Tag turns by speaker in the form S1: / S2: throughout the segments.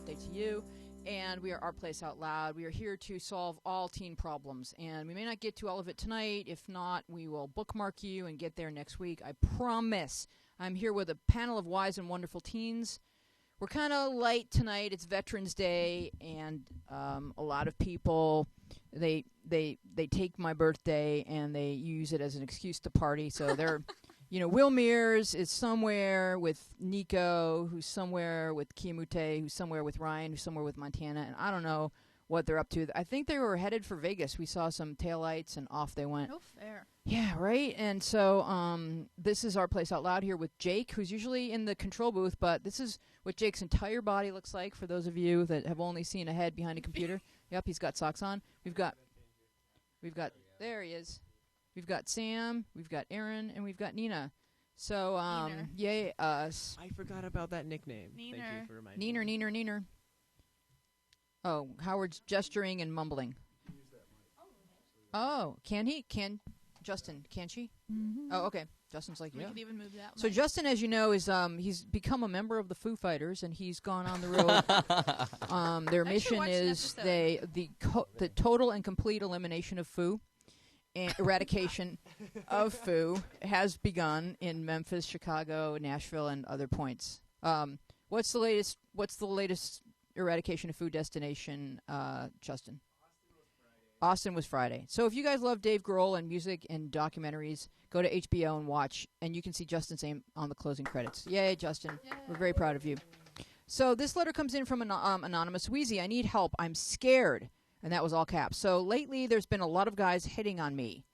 S1: birthday to you. And we are Our Place Out Loud. We are here to solve all teen problems. And we may not get to all of it tonight. If not, we will bookmark you and get there next week. I promise. I'm here with a panel of wise and wonderful teens. We're kind of light tonight. It's Veterans Day, and a lot of people, they take my birthday and they use it as an excuse to party. So they're, Will Mears is somewhere with Nico, who's somewhere with Kiamute, who's somewhere with Ryan, who's somewhere with Montana, and I don't know what they're up to. I think they were headed for Vegas. We saw some taillights, and off they went.
S2: No fair.
S1: Yeah, right? And so this is Our Place Out Loud here with Jake, who's usually in the control booth, but this is what Jake's entire body looks like for those of you that have only seen a head behind a computer. Yep, he's got socks on. We've got, there he is. We've got Sam, we've got Aaron, and we've got Nina. So, yay us.
S3: I forgot about that nickname.
S2: Neener.
S3: Thank you for reminding me.
S1: Neener. Oh, Howard's gesturing and mumbling. Oh, can he? Justin, can she?
S2: Mm-hmm.
S1: Oh, okay. Justin's like,
S2: We
S1: yeah.
S2: could even move that
S1: So
S2: way.
S1: Justin, as you know, is he's become a member of the Foo Fighters, and he's gone on the road. Their mission
S2: watched an
S1: is
S2: episode.
S1: the total and complete elimination of Foo, and eradication of Foo has begun in Memphis, Chicago, Nashville, and other points. What's the latest eradication of Foo destination, Justin? Austin was Friday. So if you guys love Dave Grohl and music and documentaries, go to HBO and watch, and you can see Justin's name on the closing credits. Yay, Justin.
S2: Yay.
S1: We're very proud of you. So this letter comes in from Anonymous. Wheezy, I need help. I'm scared. And that was all caps. So lately there's been a lot of guys hitting on me.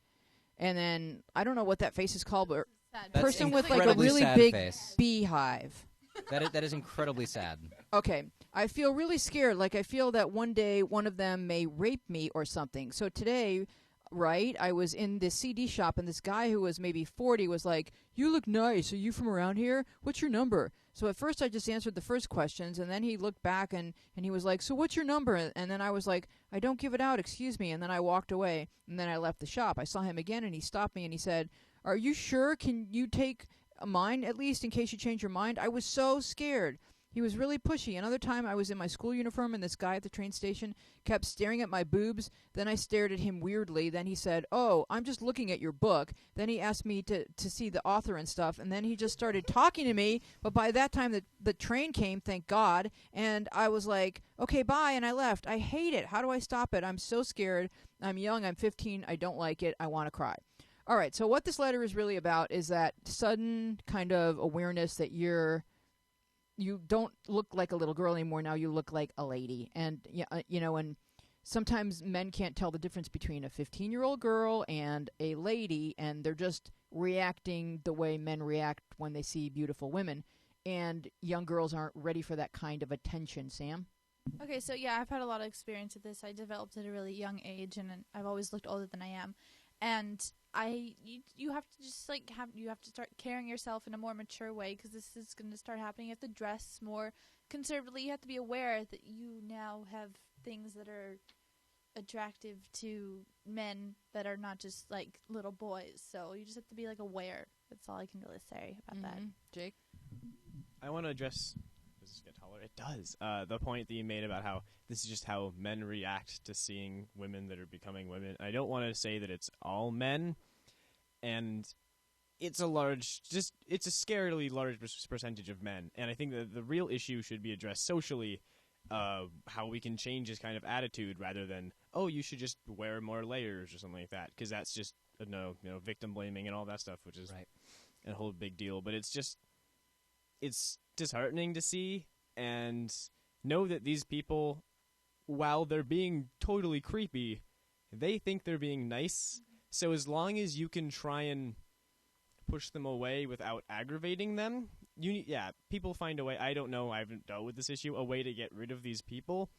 S1: And then, I don't know what that face is called, but
S2: Sad.
S4: That's
S1: person with like a
S4: incredibly
S1: really
S4: sad
S1: big
S4: face.
S1: beehive.
S4: That is incredibly sad.
S1: Okay. I feel really scared. Like, I feel that one day one of them may rape me or something. So today, right, I was in this CD shop, and this guy who was maybe 40 was like, you look nice. Are you from around here? What's your number? So at first I just answered the first questions, and then he looked back, and he was like, so what's your number? And then I was like, I don't give it out, excuse me. And then I walked away, and then I left the shop. I saw him again, and he stopped me, and he said, are you sure? Can you take mine, at least, in case you change your mind? I was so scared. He was really pushy. Another time I was in my school uniform, and this guy at the train station kept staring at my boobs. Then I stared at him weirdly. Then he said, oh, I'm just looking at your book. Then he asked me to see the author and stuff, and then he just started talking to me. But by that time, the train came, thank God, and I was like, okay, bye, and I left. I hate it. How do I stop it? I'm so scared. I'm young. I'm 15. I don't like it. I want to cry. All right, so what this letter is really about is that sudden kind of awareness that you don't look like a little girl anymore. Now you look like a lady. And, and sometimes men can't tell the difference between a 15-year-old girl and a lady, and they're just reacting the way men react when they see beautiful women. And young girls aren't ready for that kind of attention. Sam?
S2: Okay, so yeah, I've had a lot of experience with this. I developed at a really young age, and I've always looked older than I am. And you have to just you have to start carrying yourself in a more mature way, because this is going to start happening. You have to dress more conservatively. You have to be aware that you now have things that are attractive to men that are not just like little boys. So you just have to be like aware. That's all I can really say about that.
S1: Jake?
S3: I want to address. Does this get taller? It does. The point that you made about how this is just how men react to seeing women that are becoming women. I don't want to say that it's all men, and it's a scarily large percentage of men. And I think that the real issue should be addressed socially, how we can change this kind of attitude rather than, oh, you should just wear more layers or something like that, because that's just victim blaming and all that stuff, which is
S4: right.
S3: A whole big deal. But it's disheartening to see and know that these people, while they're being totally creepy, they think they're being nice. So as long as you can try and push them away without aggravating them, people find a way. I don't know, I haven't dealt with this issue, a way to get rid of these people,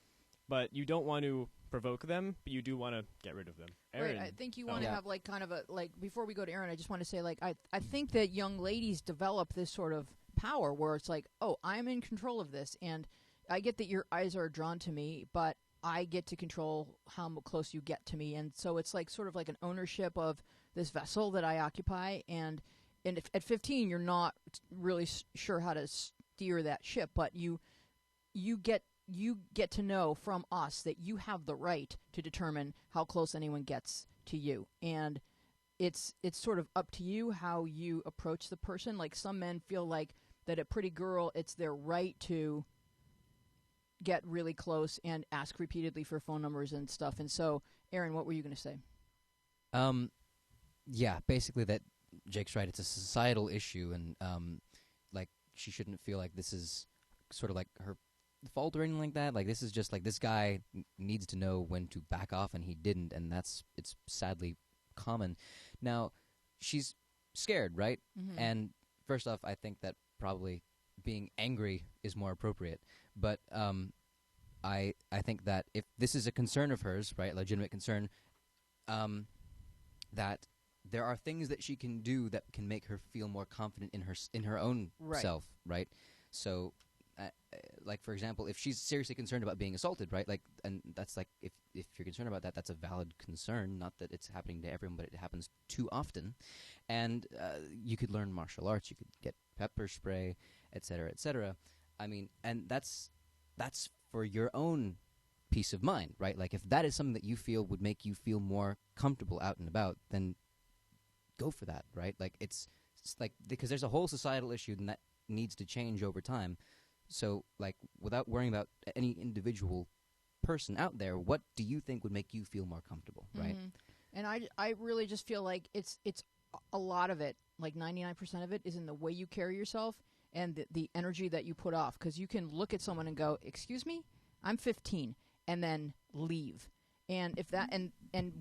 S3: but you don't want to provoke them, but you do want to get rid of them. Aaron,
S1: right, I think you want to have like kind of a, like, before we go to Aaron, I just want to say, like, I think that young ladies develop this sort of power where it's like, oh, I'm in control of this, and I get that your eyes are drawn to me, but I get to control how close you get to me. And so it's like sort of like an ownership of this vessel that I occupy. And if, at 15, you're not really sure how to steer that ship, but you get you get to know from us that you have the right to determine how close anyone gets to you, and it's sort of up to you how you approach the person. Like, some men feel like that a pretty girl, it's their right to get really close and ask repeatedly for phone numbers and stuff. And so, Aaron, what were you going to say?
S4: Yeah, basically that Jake's right. It's a societal issue, and like, she shouldn't feel like this is sort of like her fault or anything like that. Like, this is just like, this guy needs to know when to back off, and he didn't, and it's sadly common. Now, she's scared, right?
S1: Mm-hmm.
S4: And first off, I think that probably being angry is more appropriate. But I think that if this is a concern of hers, right, legitimate concern, that there are things that she can do that can make her feel more confident in her own self, right? So, like, for example, if she's seriously concerned about being assaulted, right, like, and that's like, if you're concerned about that, that's a valid concern. Not that it's happening to everyone, but it happens too often. And you could learn martial arts, you could get pepper spray, et cetera, I mean, and that's for your own peace of mind, right? Like, if that is something that you feel would make you feel more comfortable out and about, then go for that, right? Like, it's like, because there's a whole societal issue and that needs to change over time. So, like, without worrying about any individual person out there, what do you think would make you feel more comfortable, right?
S1: Mm-hmm. And I really just feel like it's a lot of it, like 99% of it, is in the way you carry yourself and the energy that you put off. Because you can look at someone and go, "Excuse me, I'm 15," and then leave. And if that and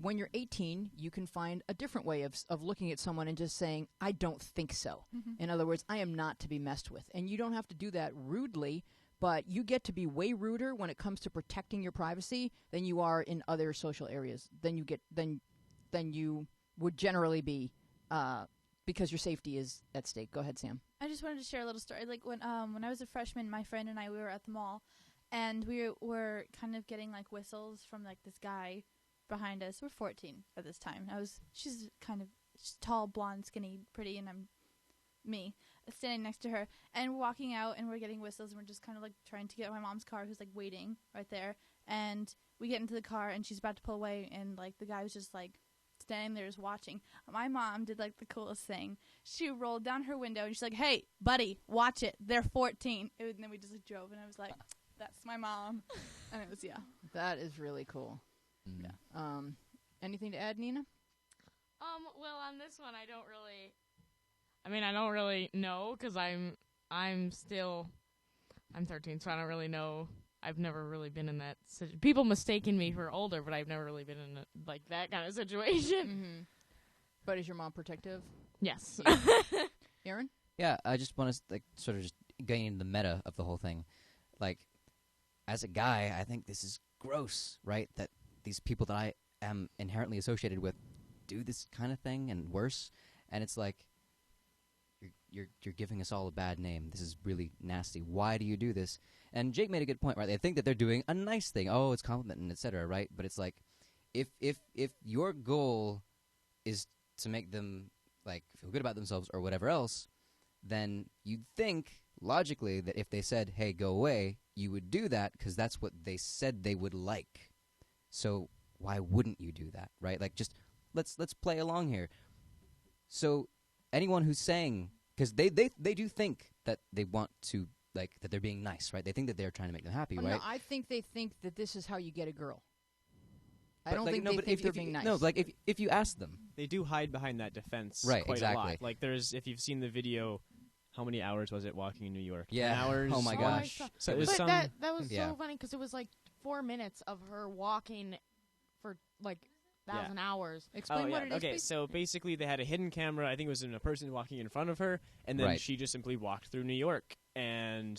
S1: when you're 18, you can find a different way of looking at someone and just saying, "I don't think so."
S2: Mm-hmm.
S1: In other words, I am not to be messed with. And you don't have to do that rudely, but you get to be way ruder when it comes to protecting your privacy than you are in other social areas. Than you would generally be, because your safety is at stake. Go ahead, Sam.
S2: I just wanted to share a little story. Like, when I was a freshman, my friend and I, we were at the mall, and we were kind of getting, like, whistles from, like, this guy behind us. We're 14 at this time. She's tall, blonde, skinny, pretty, and I'm me standing next to her. And we're walking out, and we're getting whistles, and we're just kind of, like, trying to get my mom's car, who's, like, waiting right there. And we get into the car, and she's about to pull away, and, like, the guy was just, like, standing there just watching. My mom did, like, the coolest thing. She rolled down her window, and she's like, "Hey, buddy, watch it. They're 14. And then we just, like, drove, and I was like, "That's my mom." And it was, yeah.
S1: That is really cool.
S4: Mm.
S1: Yeah. Anything to add, Nina?
S5: Well, on this one, I don't really know, because I'm 13, so I don't really know. I've never really been in that situation. People mistaken me for older, but I've never really been in like that kind of situation.
S1: Mm-hmm. But is your mom protective?
S5: Yes.
S1: Aaron?
S4: Yeah, I just want to, like, sort of just getting into the meta of the whole thing. Like, as a guy, I think this is gross, right? That these people that I am inherently associated with do this kind of thing and worse. And it's like, you're giving us all a bad name. This is really nasty. Why do you do this? And Jake made a good point, right? They think that they're doing a nice thing. Oh, it's complimenting, etc., right? But it's like, if your goal is to make them, like, feel good about themselves or whatever else, then you'd think logically that if they said, "Hey, go away," you would do that because that's what they said they would like. So why wouldn't you do that, right? Like, just let's play along here. So anyone who's saying, because they do think that they want to, like, that they're being nice, right? They think that they're trying to make them happy, right?
S1: No, I think they think that this is how you get a girl. I
S4: But,
S1: don't
S4: like,
S1: think
S4: no,
S1: they
S4: but
S1: think
S4: if
S1: they're
S4: you-
S1: being nice.
S4: No, like, if you ask them.
S3: They do hide behind that defense
S4: Right,
S3: quite a
S4: exactly.
S3: lot. Like, if you've seen the video, how many hours was it walking in New York?
S4: Yeah.
S3: 10 hours?
S4: Oh my
S6: I
S4: gosh.
S6: saw-
S3: So
S6: but
S3: there's some...
S6: that was
S4: Yeah.
S6: so funny because it was like 4 minutes of her walking for like 1,000 hours.
S1: Explain what it is,
S3: Okay,
S1: please.
S3: so basically they had a hidden camera. I think it was in a person walking in front of her, and then
S4: Right.
S3: she just simply walked through New York. And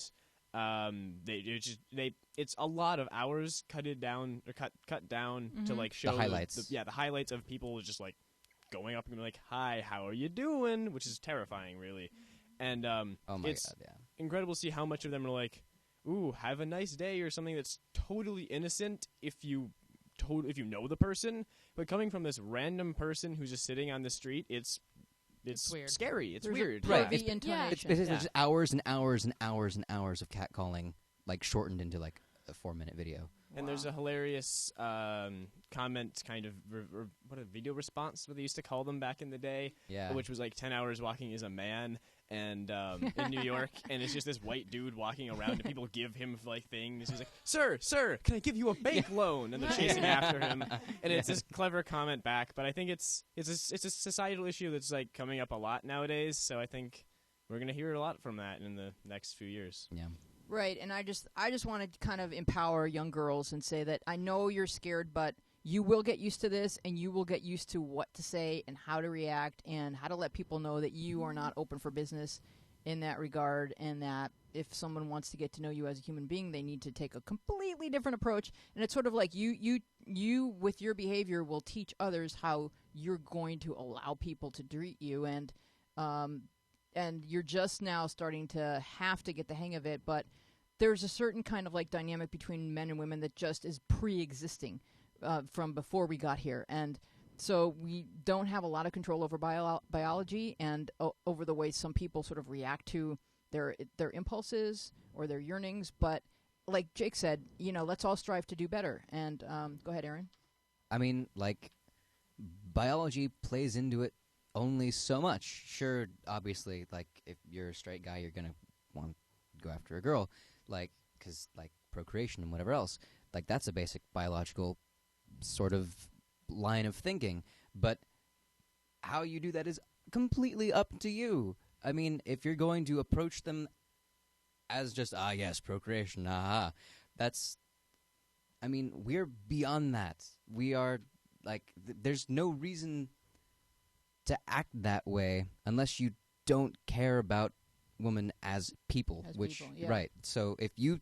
S3: it's a lot of hours cut down to, like, show
S4: highlights.
S3: the highlights of people just, like, going up and being like, "Hi, how are you doing?" Which is terrifying, really. And
S4: Oh my
S3: it's
S4: god, yeah.
S3: incredible to see how much of them are like, "Ooh, have a nice day," or something that's totally innocent if you know the person. But coming from this random person who's just sitting on the street, it's
S5: weird.
S3: scary. It's
S1: There's
S3: weird.
S1: a
S4: Right,
S1: pervy
S4: it's-
S1: intonation.
S4: It's basically
S3: Yeah.
S4: just hours and hours and hours and hours of catcalling, like, shortened into, like, the 4-minute video.
S3: And there's a hilarious comment, kind of what a video response, what they used to call them back in the day,
S4: Yeah.
S3: which was like 10 hours walking as a man, and in New York, and it's just this white dude walking around, and people give him like things. He's like, "Sir, can I give you a bank loan?" And they're chasing after him, and it's this clever comment back. But I think it's a societal issue that's like coming up a lot nowadays. So I think we're gonna hear a lot from that in the next few years.
S4: Yeah.
S1: Right, and I just want to kind of empower young girls and say that I know you're scared, but you will get used to this, and you will get used to what to say and how to react and how to let people know that you are not open for business in that regard, and that if someone wants to get to know you as a human being, they need to take a completely different approach. And it's sort of like you with your behavior will teach others how you're going to allow people to treat you, and you're just now starting to have to get the hang of it, but there's a certain kind of like dynamic between men and women that just is pre-existing from before we got here, and so we don't have a lot of control over biology and over the way some people sort of react to their impulses or their yearnings. But like Jake said, let's all strive to do better. And go ahead, Aaron.
S4: I mean, like, biology plays into it only so much. Sure, obviously, like, if you're a straight guy, you're gonna want to go after a girl, like, because, like, procreation and whatever else, like, that's a basic biological sort of line of thinking. But how you do that is completely up to you. I mean, if you're going to approach them as just, yes, procreation, that's, I mean, we're beyond that. We are, like, there's no reason to act that way unless you don't care about women as people, right. So if you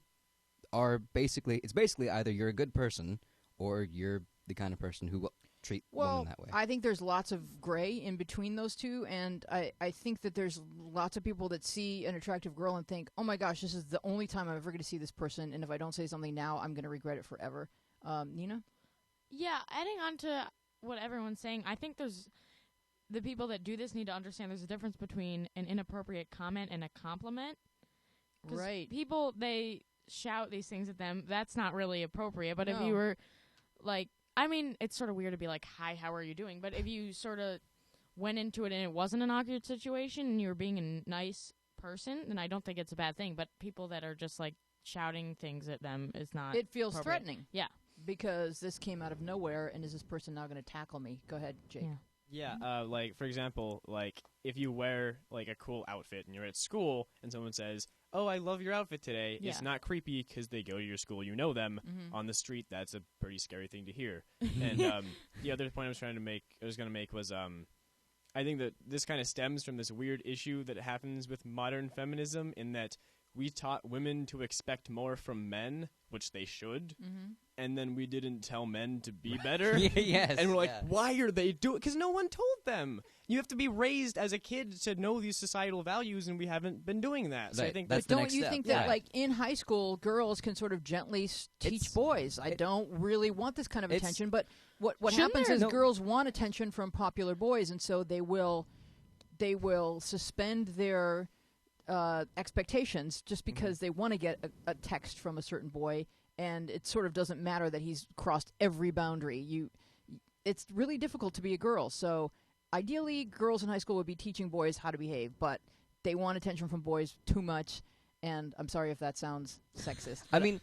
S4: are it's basically either you're a good person or you're the kind of person who will treat women that way.
S1: I think there's lots of gray in between those two, and I think that there's lots of people that see an attractive girl and think, oh my gosh, this is the only time I'm ever going to see this person, and if I don't say something now, I'm going to regret it forever. Nina?
S5: Yeah, adding on to what everyone's saying, I think the people that do this need to understand there's a difference between an inappropriate comment and a compliment.
S1: Right.
S5: People, they shout these things at them. That's not really appropriate. But if you were, like, I mean, it's sort of weird to be like, hi, how are you doing? But if you sort of went into it and it wasn't an awkward situation and you were being a nice person, then I don't think it's a bad thing. But people that are just, like, shouting things at them is not
S1: It feels
S5: appropriate.
S1: threatening.
S5: Yeah.
S1: Because this came out of nowhere, and is this person now going to tackle me? Go ahead, Jake.
S5: Yeah.
S3: Yeah, like, for example, like, if you wear, like, a cool outfit and you're at school and someone says, oh, I love your outfit today, it's not creepy because they go to your school, you know them, on the street. That's a pretty scary thing to hear. And the other point I was going to make was, I think that this kind of stems from this weird issue that happens with modern feminism in that we taught women to expect more from men, which they should, and then we didn't tell men to be better.
S4: Yes.
S3: And we're like, why are they doing it? Because no one told them. You have to be raised as a kid to know these societal values, and we haven't been doing that. So I think
S4: that's
S1: but don't you think that, like, in high school, girls can sort of gently teach boys, I don't really want this kind of attention, but what happens is girls want attention from popular boys, and so they will suspend their expectations just because they want to get a text from a certain boy, and it sort of doesn't matter that he's crossed every boundary. It's really difficult to be a girl, so ideally girls in high school would be teaching boys how to behave, but they want attention from boys too much, and I'm sorry if that sounds sexist.
S4: I mean,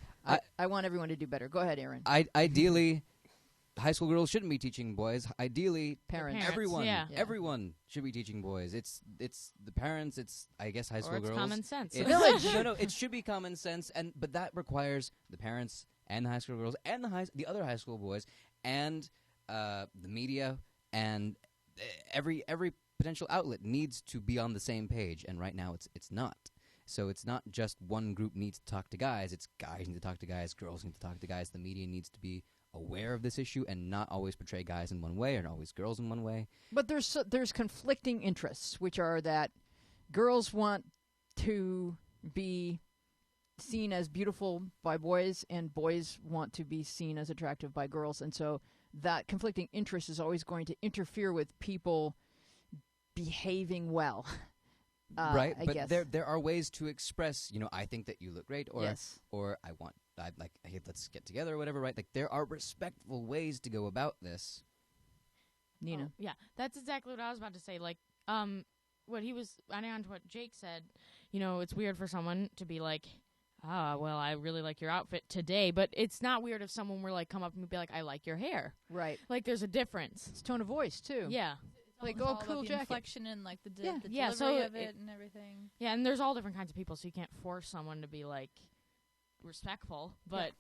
S1: I want everyone to do better. Go ahead, Aaron.
S4: Ideally, high school girls shouldn't be teaching boys. Ideally,
S1: parents.
S4: Everyone should be teaching boys. It's the parents. It's, I guess, high school
S5: it's
S4: girls.
S5: Common sense.
S4: Village. No, it should be common sense, but that requires the parents and the high school girls and the other high school boys and the media and every potential outlet needs to be on the same page. And right now, it's not. So it's not just one group needs to talk to guys. It's guys need to talk to guys. Girls need to talk to guys. The media needs to be aware of this issue and not always portray guys in one way and always girls in one way.
S1: But there's conflicting interests, which are that girls want to be seen as beautiful by boys and boys want to be seen as attractive by girls, and so that conflicting interest is always going to interfere with people behaving well.
S4: right,
S1: I
S4: but
S1: guess.
S4: there are ways to express. I think that you look great, or
S1: Yes.
S4: or I like, hey, let's get together, or whatever. Right? Like there are respectful ways to go about this.
S1: Nina.
S5: Oh, yeah, that's exactly what I was about to say. Like, what he was adding on to what Jake said. It's weird for someone to be like, well, I really like your outfit today, but it's not weird if someone were like come up and be like, I like your hair.
S1: Right.
S5: Like, there's a difference.
S1: It's tone of voice too.
S5: Yeah.
S1: Like,
S2: It's all
S1: cool
S2: about the
S1: jacket.
S2: inflection and like the
S1: Yeah.
S2: the
S5: Yeah,
S2: delivery
S5: so
S2: of it and everything.
S5: Yeah, and there's all different kinds of people, so you can't force someone to be like respectful. But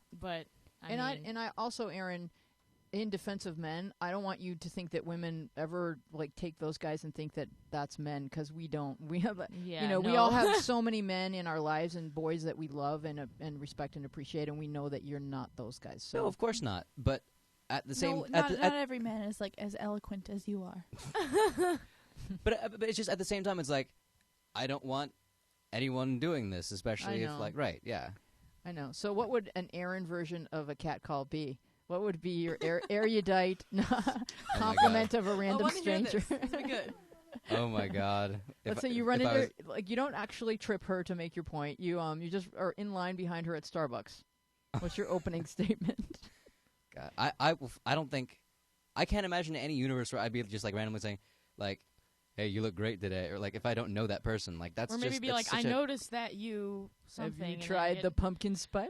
S5: I mean,
S1: I also, Aaron, in defense of men, I don't want you to think that women ever like take those guys and think that that's men, because we don't. We have,
S5: yeah,
S1: we all have so many men in our lives and boys that we love and respect and appreciate, and we know that you're not those guys. So
S4: No, of course not. But at the same,
S2: No,
S4: at
S2: not
S4: the,
S2: every man is like as eloquent as you are.
S4: but it's just at the same time, it's like I don't want anyone doing this, especially if
S1: know.
S4: like yeah.
S1: I know. So what would an Aaron version of a cat call be? What would be your erudite compliment of a random stranger?
S2: Good.
S4: Oh my God!
S1: Let's say you run into like you don't actually trip her to make your point. You just are in line behind her at Starbucks. What's your opening statement?
S4: God, I don't think I can't imagine any universe where I'd be just like randomly saying like, "Hey, you look great today," or like if I don't know that person, like that's
S5: or maybe
S4: just
S5: be
S4: that's
S5: like, I
S4: such a-
S5: noticed that you something.
S1: Have you
S5: and then
S1: tried
S5: get-
S1: the pumpkin spice?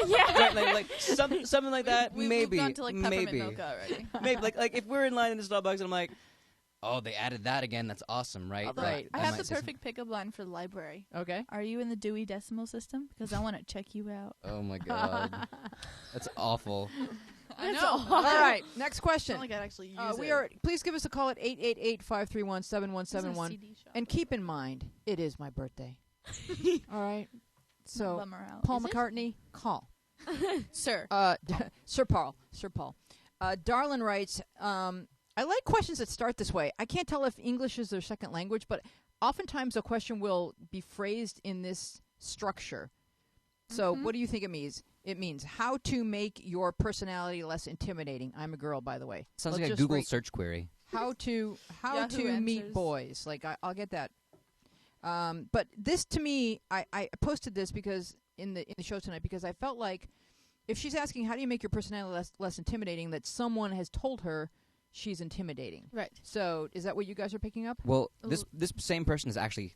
S5: yeah.
S4: Right, like something like that.
S2: We've
S4: maybe
S2: moved on to like peppermint
S4: maybe
S2: milk already.
S4: maybe like if we're in line in the Starbucks and I'm like, oh, they added that again. That's awesome, right?
S2: Although
S1: Right.
S2: I
S4: I
S2: have
S4: might
S2: the
S4: say something.
S2: perfect pickup line for the library.
S1: Okay.
S2: Are you in the Dewey Decimal System? Because I want to check you out.
S4: Oh my God, that's awful.
S2: I know.
S1: All right. Next
S2: It's
S1: question.
S2: not like I'd actually use
S1: We
S2: it.
S1: are. Please give us a call at 888-531-7171.
S2: This is a CD shop.
S1: And keep in mind, it is my birthday. All right. So,
S2: Bummer out.
S1: Paul
S2: Is it?
S1: McCartney, call.
S2: Sir.
S1: Sir Paul. Darlin writes, I like questions that start this way. I can't tell if English is their second language, but oftentimes a question will be phrased in this structure. So
S2: Mhm.
S1: what do you think it means? It means how to make your personality less intimidating. I'm a girl, by the way.
S4: Sounds
S1: Let's
S4: like a
S1: just
S4: Google
S1: rate
S4: search query.
S1: how to
S2: Yahoo
S1: meet
S2: answers.
S1: boys. Like I'll get that. But this to me, I posted this because in the show tonight because I felt like if she's asking how do you make your personality less intimidating, that someone has told her she's intimidating.
S2: Right.
S1: So is that what you guys are picking up?
S4: Well,
S2: Ooh.
S4: this same person has actually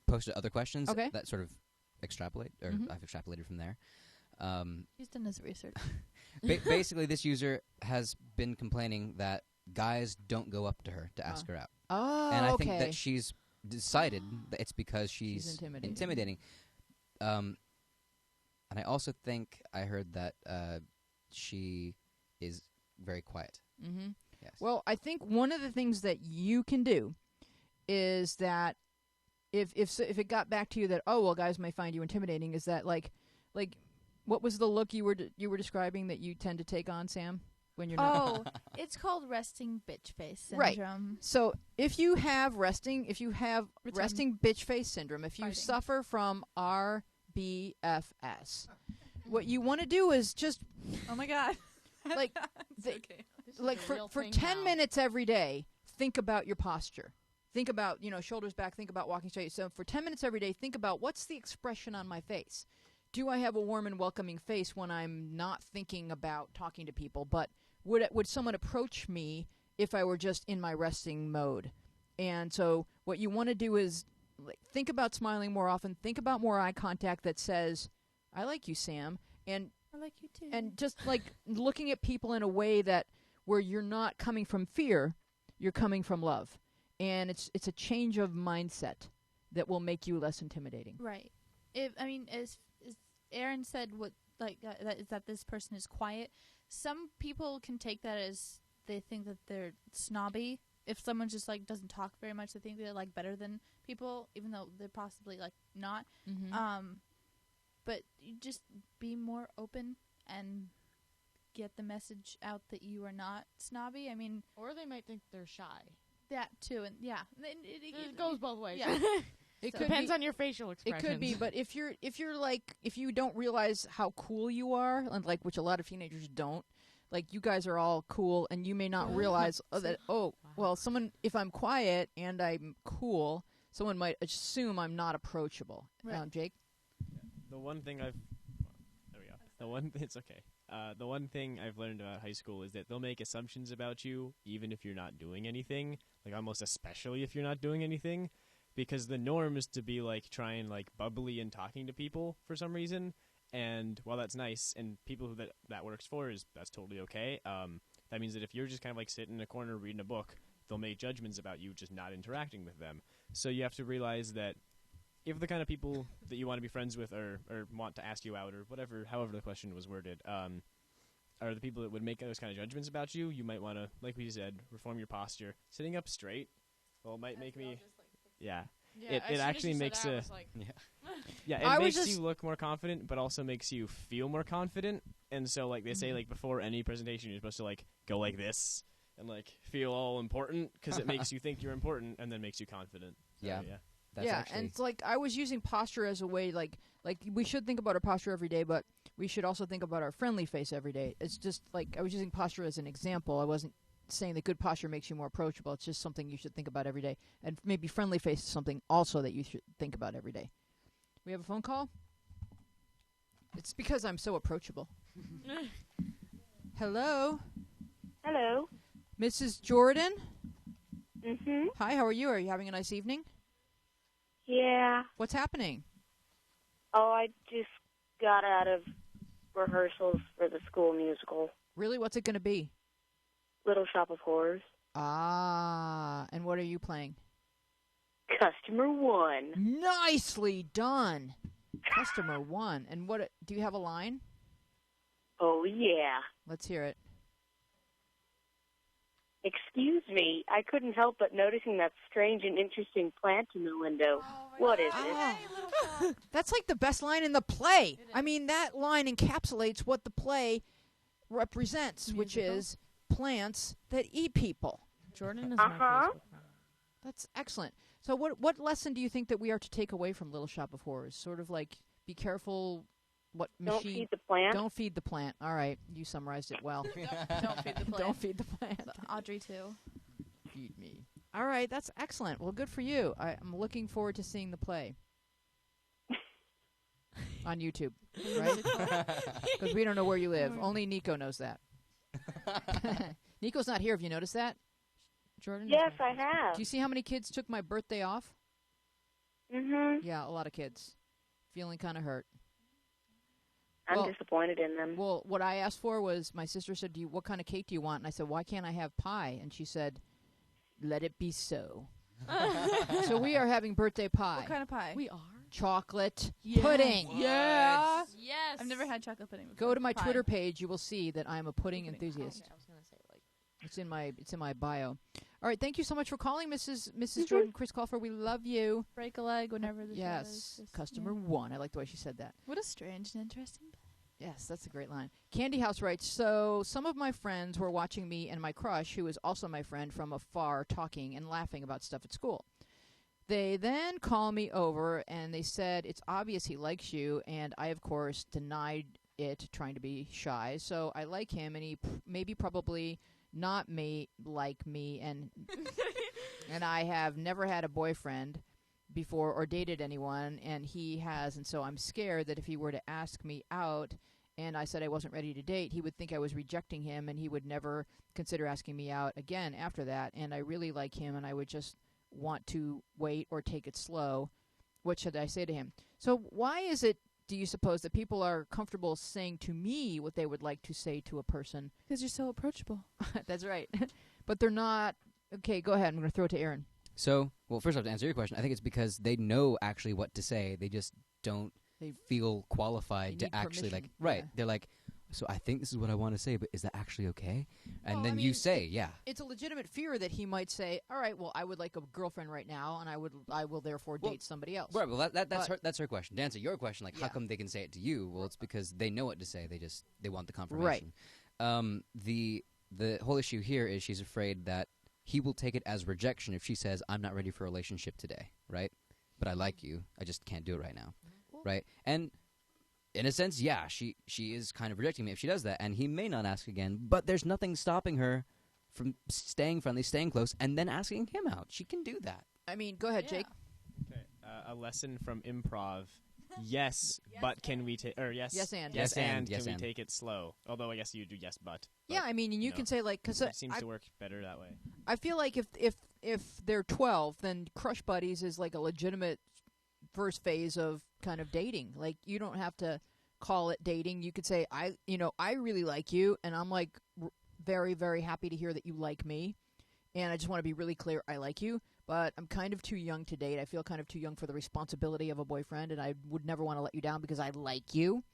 S4: posted other questions
S1: Okay.
S4: that sort of extrapolate, or
S1: Mhm.
S4: I've extrapolated from there.
S2: He's done his research.
S4: Basically, this user has been complaining that guys don't go up to her to ask her out.
S1: Oh,
S4: And I
S1: okay.
S4: think that she's decided that it's because she's
S1: intimidating.
S4: And I also think I heard that she is very quiet.
S1: Mm-hmm.
S4: Yes.
S1: Well, I think one of the things that you can do is that if it got back to you that guys may find you intimidating, is that like what was the look you were describing that you tend to take on, Sam, when you're not?
S2: Oh, it's called resting bitch face
S1: Right.
S2: syndrome.
S1: So if you have resting
S2: Retarded.
S1: bitch face syndrome, if you
S2: Farting.
S1: suffer from RBFS, what you want to do is just
S2: Oh my god.
S1: like
S2: It's
S1: the-
S2: okay.
S5: This is
S1: like
S5: a
S1: for
S5: real
S1: 10
S5: thing now.
S1: minutes every day, think about your posture. Think about, shoulders back, think about walking straight. So for 10 minutes every day, think about what's the expression on my face. Do I have a warm and welcoming face when I'm not thinking about talking to people? But would someone approach me if I were just in my resting mode? And so what you want to do is think about smiling more often. Think about more eye contact that says, I like you, Sam. And
S2: I like you too.
S1: and just like looking at people in a way that where you're not coming from fear, you're coming from love. And it's a change of mindset that will make you less intimidating.
S2: right. As Aaron said, what that this person is quiet. Some people can take that as they think that they're snobby. If someone just like doesn't talk very much, they think they're like better than people, even though they're possibly like not.
S1: Mm-hmm.
S2: But you just be more open and get the message out that you are not snobby. I mean,
S5: Or they might think they're shy.
S2: that too, and yeah,
S5: It goes both ways.
S2: Yeah.
S1: It
S2: So-
S1: could
S5: Depends
S1: be,
S5: on your facial
S1: it
S5: expressions.
S1: could be, but if you don't realize how cool you are, and like which a lot of teenagers don't, like you guys are all cool, and you may not realize that. Oh, well, if I'm quiet and I'm cool, someone might assume I'm not approachable.
S2: Right.
S1: Jake?
S3: The one thing I've there we go. It's okay. The one thing I've learned about high school is that they'll make assumptions about you even if you're not doing anything, like almost especially if you're not doing anything, because the norm is to be like trying like bubbly and talking to people for some reason. And while that's nice, and people who that works for that's totally okay. That means that if you're just kind of like sitting in a corner reading a book, they'll make judgments about you just not interacting with them. So you have to realize that if the kind of people that you want to be friends with or want to ask you out or whatever, however the question was worded, are the people that would make those kind of judgments about you, you might want to, like we said, reform your posture. Sitting up straight, well, it might make me, yeah. It actually makes it makes you look more confident, but also makes you feel more confident. And so, like they say, like before any presentation, you're supposed to like go like this and like feel all important because it makes you think you're important and then makes you confident. So,
S4: That's actually...
S1: and it's like I was using posture as a way, like we should think about our posture every day, but we should also think about our friendly face every day. It's just like I was using posture as an example. I wasn't saying that good posture makes you more approachable. It's just something you should think about every day. And maybe friendly face is something also that you should think about every day. We have a phone call? It's because I'm so approachable. Hello?
S7: Hello.
S1: Mrs. Jordan?
S7: Mm-hmm.
S1: Hi, how are you? Are you having a nice evening?
S7: Yeah.
S1: What's happening?
S7: Oh, I just got out of rehearsals for the school musical,
S1: Really? What's it going to be?
S7: Little Shop of Horrors.
S1: Ah, and what are you playing?
S7: Customer 1.
S1: Nicely done. Customer 1. And what do you have a line?
S7: Oh, yeah.
S1: Let's hear it.
S7: Excuse me, I couldn't help but noticing that strange and interesting plant in the window. What is it?
S1: That's like the best line in the play. I mean, that line encapsulates what the play represents, which is plants that eat people.
S5: Jordan is my Facebook friend.
S1: That's excellent. So what lesson do you think that we are to take away from Little Shop of Horrors? Sort of like, be careful what machine...
S7: Don't feed the plant.
S1: Don't feed the plant. All right, you summarized it well.
S2: Don't feed the plant.
S1: Don't feed the plant.
S2: Audrey, too.
S1: Feed me. All right, that's excellent. Well, good for you. I'm looking forward to seeing the play. On YouTube, right? Because we don't know where you live. Only Nico knows that. Nico's not here. Have you noticed that?
S5: Jordan?
S7: Yes, I have.
S1: Do you see how many kids took my birthday off?
S7: Mm-hmm.
S1: Yeah, a lot of kids. Feeling kind of hurt.
S7: I'm disappointed in them.
S1: Well, what I asked for was, my sister said, what kind of cake do you want? And I said, why can't I have pie? And she said, let it be so. So we are having birthday pie.
S2: What kind of pie?
S5: We are.
S1: Chocolate pudding.
S5: Yeah. Yes.
S2: I've never had chocolate pudding before.
S1: Go to my
S2: Pie.
S1: Twitter page. You will see that I am a pudding enthusiast.
S5: I was gonna say like.
S1: It's in my bio. All right, thank you so much for calling, Mrs. Jordan Chris Colfer. We love you.
S2: Break a leg whenever the show is.
S1: Yes, customer 1. I like the way she said that.
S2: What a strange and interesting play.
S1: Yes, that's a great line. Candy House writes, so some of my friends were watching me and my crush, who is also my friend, from afar talking and laughing about stuff at school. They then call me over, and they said, it's obvious he likes you, and I, of course, denied it, trying to be shy. So I like him, and he maybe probably not like me, and and I have never had a boyfriend before or dated anyone, and he has, and so I'm scared that if he were to ask me out and I said I wasn't ready to date, he would think I was rejecting him, and he would never consider asking me out again after that, and I really like him, and I would just want to wait or take it slow. What should I say to him? So why is it, do you suppose, that people are comfortable saying to me what they would like to say to a person?
S2: Because you're so approachable.
S1: That's right. But they're not. Okay, go ahead. I'm going to throw it to Aaron.
S4: So, well, first off, to answer your question, I think it's because they know actually what to say. They just don't feel qualified to actually,
S1: permission.
S4: Right.
S1: Yeah.
S4: They're like, so I think this is what I want to say, but is that actually okay? And
S1: Well,
S4: then
S1: I
S4: you
S1: mean,
S4: say, yeah.
S1: It's a legitimate fear that he might say, all right, well, I would like a girlfriend right now, and I will therefore date somebody else.
S4: Right, well, that's her question. To answer your question, how
S1: Yeah.
S4: come they can say it to you? Well, it's because they know what to say. They want the confirmation.
S1: Right.
S4: The whole issue here is she's afraid that he will take it as rejection if she says, I'm not ready for a relationship today, right? But I like you. I just can't do it right now, right? And in a sense, yeah, she is kind of rejecting me if she does that, and he may not ask again, but there's nothing stopping her from staying friendly, staying close, and then asking him out. She can do that.
S1: I mean, go ahead, Jake.
S3: a lesson from improv. Yes, but can we take? Or yes,
S1: Yes, and.
S4: Yes, and.
S3: Can we take it slow? Although I guess you do yes, but.
S1: Yeah, I mean, and you can say like, because
S3: it seems to work better that way.
S1: I feel like if they're 12, then crush buddies is like a legitimate first phase of kind of dating. Like, you don't have to call it dating. You could say, I really like you, and I'm like very, very happy to hear that you like me, and I just want to be really clear, I like you. But I'm kind of too young to date. I feel kind of too young for the responsibility of a boyfriend, and I would never want to let you down because I like you.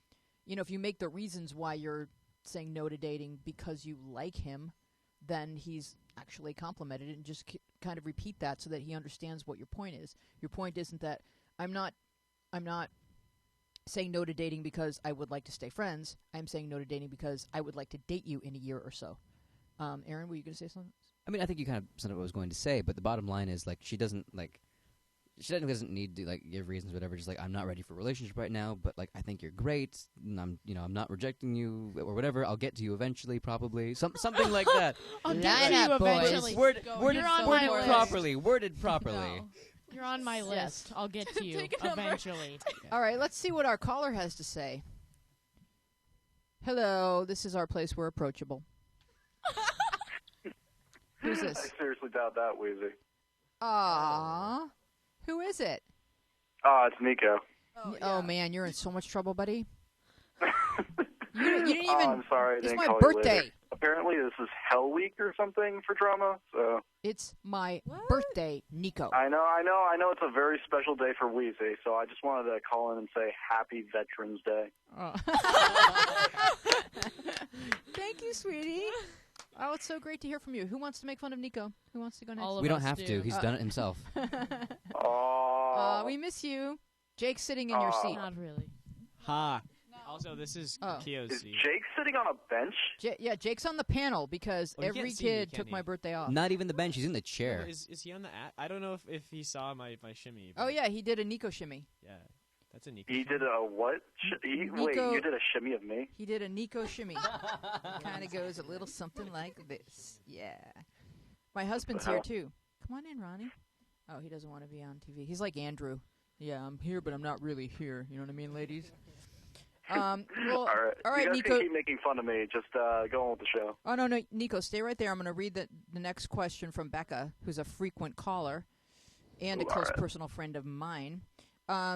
S1: You know, if you make the reasons why you're saying no to dating because you like him, then he's actually complimented it, and just kind of repeat that so that he understands what your point is. Your point isn't that I'm not saying no to dating because I would like to stay friends. I'm saying no to dating because I would like to date you in a year or so. Aaron, were you going to say something?
S4: I mean, I think you kind of said what I was going to say, but the bottom line is, like, she doesn't doesn't need to, like, give reasons, whatever. Just like, I'm not ready for a relationship right now, but like, I think you're great, and I'm not rejecting you or whatever. I'll get to you eventually, probably something like that.
S5: I'll
S1: Line
S5: get to you
S1: up, boys.
S5: eventually.
S4: Worded
S5: list.
S4: properly. Worded properly.
S5: No. You're on my list. I'll get to you
S2: Take a number.
S5: eventually.
S1: All right, let's see what our caller has to say. Hello, this is our place. We're approachable. Who's
S8: I
S1: this?
S8: seriously doubt that, Wheezy.
S1: Aww. Who is it?
S8: It's Nico.
S1: Oh, man, you're in so much trouble, buddy. You didn't even...
S8: I'm sorry, I
S1: It's
S8: didn't
S1: my
S8: call
S1: birthday.
S8: you later. Apparently, this is Hell Week or something for drama, so...
S1: It's my birthday, Nico.
S8: I know it's a very special day for Wheezy, so I just wanted to call in and say Happy Veterans Day.
S1: Oh. Thank you, sweetie. Oh, it's so great to hear from you. Who wants to make fun of Nico? Who wants to go next?
S5: All of
S4: We don't
S5: us
S4: have to. He's done it himself.
S8: Oh,
S1: We miss you. Jake's sitting in your seat.
S5: Not really.
S3: Ha. Also, this is
S1: Oh.
S3: Kio's
S8: is
S3: seat.
S8: Jake sitting on a bench?
S1: Yeah, Jake's on the panel because
S3: Well, he
S1: every
S3: can't see me,
S1: kid
S3: can
S1: took
S3: he?
S1: my birthday off.
S4: Not even the bench. He's in the chair.
S3: Is he on the app? I don't know if he saw my shimmy.
S1: Oh,
S3: but
S1: yeah, he did a Nico shimmy.
S3: Yeah. That's a Nico.
S8: He did a what? Wait,
S1: Nico-
S8: you did a shimmy of me?
S1: He did a Nico shimmy. Kind of goes a little something like this. Yeah. My husband's here, too. Come on in, Ronnie. Oh, he doesn't want to be on TV. He's like Andrew. Yeah, I'm here, but I'm not really here. You know what I mean, ladies? Well,
S8: All right.
S1: all right,
S8: you guys
S1: Nico.
S8: can keep making fun of me. Just go on with the show.
S1: Oh, no, Nico, stay right there. I'm going to read the next question from Becca, who's a frequent caller and a
S8: Ooh,
S1: close
S8: all right.
S1: personal friend of mine.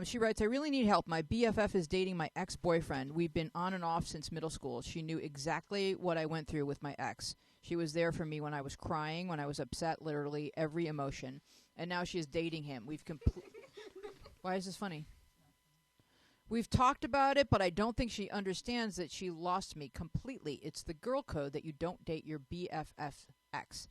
S1: She writes, I really need help. My BFF is dating my ex-boyfriend. We've been on and off since middle school. She knew exactly what I went through with my ex. She was there for me when I was crying, when I was upset, literally every emotion. And now she is dating him. Why is this funny? We've talked about it, but I don't think she understands that she lost me completely. It's the girl code that you don't date your BFF ex.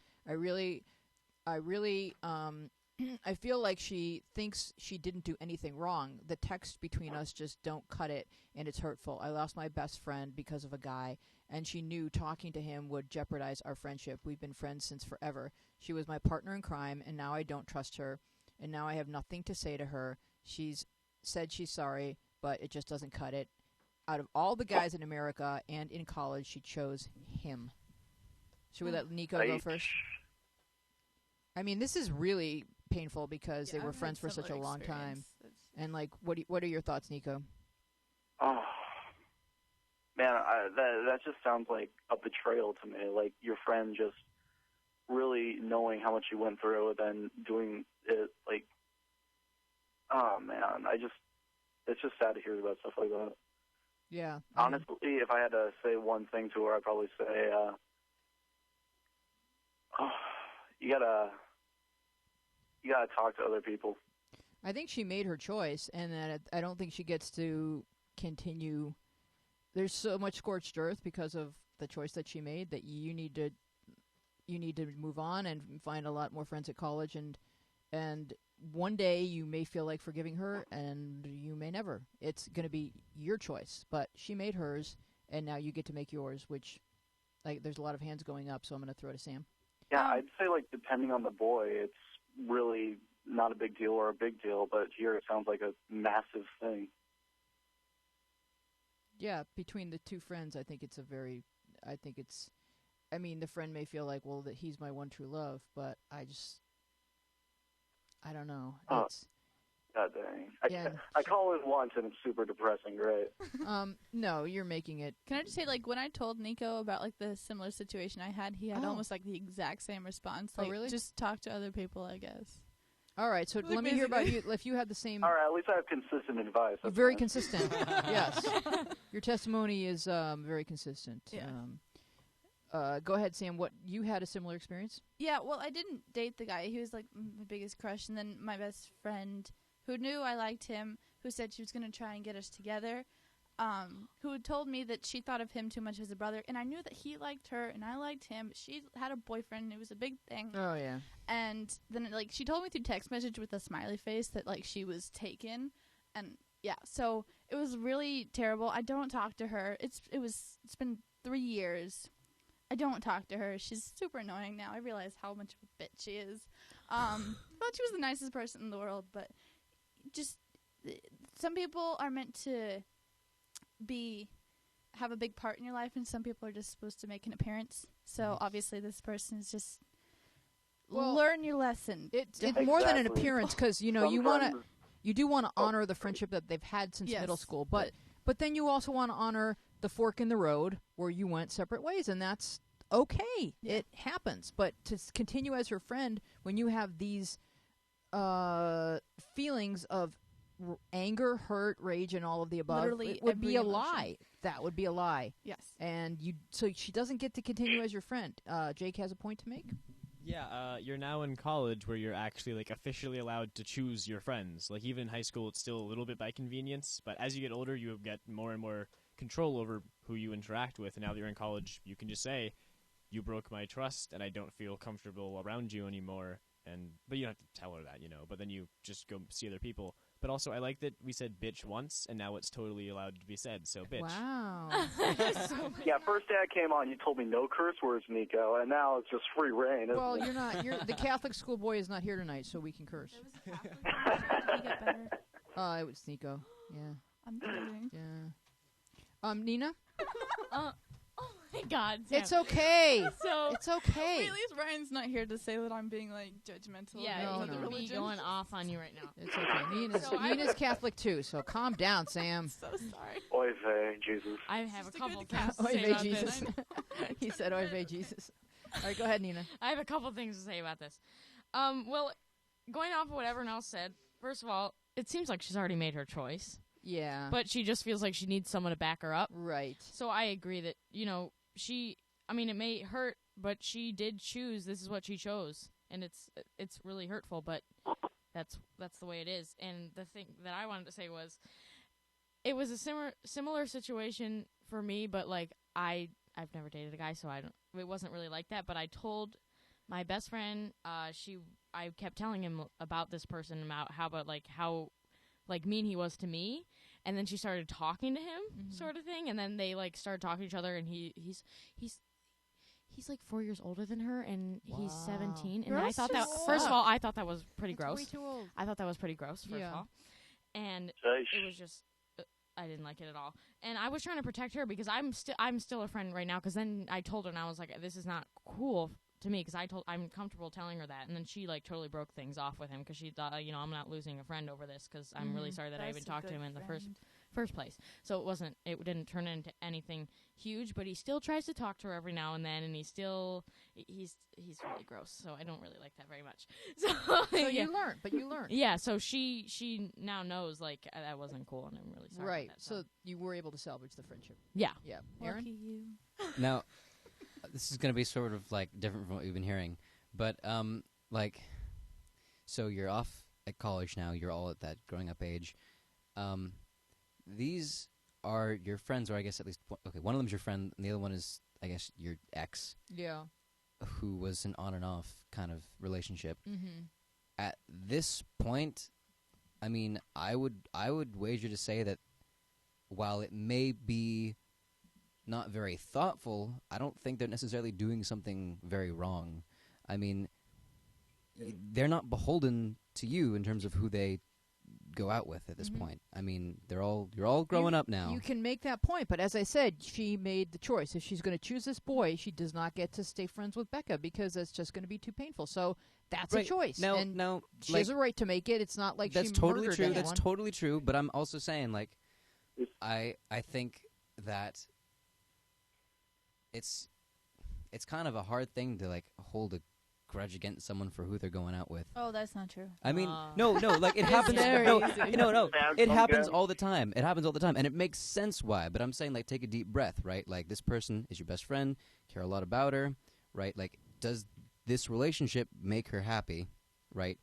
S1: I feel like she thinks she didn't do anything wrong. The texts between us just don't cut it, and it's hurtful. I lost my best friend because of a guy, and she knew talking to him would jeopardize our friendship. We've been friends since forever. She was my partner in crime, and now I don't trust her, and now I have nothing to say to her. She's said she's sorry, but it just doesn't cut it. Out of all the guys in America and in college, she chose him. Should we let Nico go first? I mean, this is really painful because they were friends for such a long time. And, like, what are your thoughts, Nico?
S8: Oh, man, that just sounds like a betrayal to me. Like, your friend just really knowing how much you went through and then doing it, like, oh, man, it's just sad to hear about stuff like that.
S1: Yeah.
S8: Honestly, if I had to say one thing to her, I'd probably say, you gotta talk to other people.
S1: I think she made her choice, and that I don't think she gets to continue. There's so much scorched earth because of the choice that she made that you need to move on and find a lot more friends at college, and one day you may feel like forgiving her, and you may never. It's going to be your choice, but she made hers, and now you get to make yours, which, like, there's a lot of hands going up, so I'm going to throw it to Sam.
S8: Yeah, I'd say, like, depending on the boy, it's really not a big deal or a big deal, but here it sounds like a massive thing.
S1: Yeah, between the two friends, I mean, the friend may feel like, well, that he's my one true love, but I don't know.
S8: God dang.
S1: Yeah.
S8: I call in once and it's super depressing, right?
S1: No, you're making it.
S2: Can I just say, like, when I told Nico about, like, the similar situation I had, he had almost, like, the exact same response. Like,
S1: really?
S2: just talk to other people, I guess.
S1: All right, so let me hear about you. If you had the same...
S8: All right, at least I have consistent advice.
S1: You're very consistent. Yes. Your testimony is very consistent.
S2: Yeah.
S1: Go ahead, Sam. What, you had a similar experience?
S2: Yeah, well, I didn't date the guy. He was, like, my biggest crush. And then my best friend, who knew I liked him, who said she was going to try and get us together, who told me that she thought of him too much as a brother. And I knew that he liked her and I liked him. But she had a boyfriend. And it was a big thing.
S1: Oh, yeah.
S2: And then, like, she told me through text message with a smiley face that, like, she was taken. And, yeah, so it was really terrible. I don't talk to her. It's been 3 years. I don't talk to her. She's super annoying now. I realize how much of a bitch she is. I thought she was the nicest person in the world, but just some people are meant to have a big part in your life, and some people are just supposed to make an appearance. So obviously, this person is just learn your lesson.
S1: It's more than an appearance, because you do want to honor the friendship that they've had since middle school, but then you also want to honor the fork in the road where you went separate ways, and that's okay. Yeah. It happens. But to continue as her friend when you have these feelings of anger, hurt, rage, and all of the above,
S2: literally
S1: it would be a
S2: emotion.
S1: lie. That would be a lie.
S2: Yes.
S1: And so she doesn't get to continue as your friend. Jake has a point to make?
S3: Yeah, you're now in college where you're actually, like, officially allowed to choose your friends. Like, even in high school, it's still a little bit by convenience, but as you get older, you get more and more control over who you interact with, and now that you're in college, you can just say, you broke my trust, and I don't feel comfortable around you anymore, but you don't have to tell her that, but then you just go see other people. But also, I like that we said bitch once, and now it's totally allowed to be said, so bitch.
S1: Wow.
S8: Yeah, first day I came on, you told me no curse words, Nico, and now it's just free reign.
S1: Well, you're not. The Catholic schoolboy is not here tonight, so we can curse.
S2: That was a Catholic. He got better.
S1: It was Nico. Yeah.
S2: I'm kidding.
S1: Yeah. Nina?
S5: Oh my God, Sam.
S1: It's okay.
S5: So
S1: it's okay.
S2: Wait, at least Ryan's not here to say that I'm being, like, judgmental.
S5: Yeah,
S1: No,
S5: he
S1: no.
S5: could be
S2: religion.
S5: going off on you right now.
S1: It's okay.
S5: So
S1: Nina's Catholic too, so calm down, Sam.
S2: So sorry.
S8: Oy vey, Jesus.
S5: I have
S2: Just
S5: a
S2: a
S5: couple
S2: good
S5: things to
S1: Oy
S5: say
S1: vey,
S5: about
S1: Jesus.
S5: this.
S1: He said, oy vey, Jesus. All right, go ahead, Nina.
S5: I have a couple things to say about this. Well, going off of what everyone else said, first of all, it seems like she's already made her choice.
S1: Yeah.
S5: But she just feels like she needs someone to back her up.
S1: Right.
S5: So I agree that, it may hurt, but she did choose. This is what she chose. And it's really hurtful, but that's the way it is. And the thing that I wanted to say was, it was a similar situation for me, but, like, I've never dated a guy, so it wasn't really like that. But I told my best friend, I kept telling him about this person, about how mean he was to me, and then she started talking to him, sort of thing, and then they, like, started talking to each other, and he's like 4 years older than her, and he's 17, and I thought that, first of all, I thought that was pretty gross.
S1: Way too old.
S5: I thought that was pretty gross, first of all, and it was just, I didn't like it at all, and I was trying to protect her, because I'm still a friend right now, because then I told her, and I was like, this is not cool to me, because I'm comfortable telling her that, and then she, like, totally broke things off with him, because she thought, I'm not losing a friend over this, because I'm really sorry that I even talked to him in the first place. So it didn't turn into anything huge, but he still tries to talk to her every now and then, and he's really gross, so I don't really like that very much. So yeah.
S1: you learned.
S5: Yeah, so she now knows, like, that wasn't cool, and I'm really sorry
S1: Right,
S5: about that,
S1: so you were able to salvage the friendship.
S5: yeah.
S1: Yeah. Aaron?
S2: Lucky you.
S4: Now, this is going to be sort of, like, different from what we've been hearing, but, so you're off at college now, you're all at that growing up age. These are your friends, or I guess at least, one of them's your friend, and the other one is, I guess, your ex.
S1: Yeah.
S4: Who was an on and off kind of relationship.
S1: Mm-hmm.
S4: At this point, I mean, I would wager to say that while it may be not very thoughtful, I don't think they're necessarily doing something very wrong. I mean, they're not beholden to you in terms of who they go out with at this point. I mean, you're all growing up now.
S1: You can make that point, but as I said, she made the choice. If she's going to choose this boy, she does not get to stay friends with Becca because that's just going to be too painful. So that's a choice.
S4: No,
S1: she has a right to make it. It's not like
S4: that's
S1: she
S4: totally
S1: murdered
S4: true.
S1: anyone.
S4: That's totally true. But I'm also saying, like, I think that it's kind of a hard thing to like hold a grudge against someone for who they're going out with.
S2: Oh, that's not true.
S4: I mean, no, like it happens. No, it happens all the time. It happens all the time, and it makes sense why. But I'm saying, like, take a deep breath, right? Like, this person is your best friend, care a lot about her, right? Like, does this relationship make her happy, right?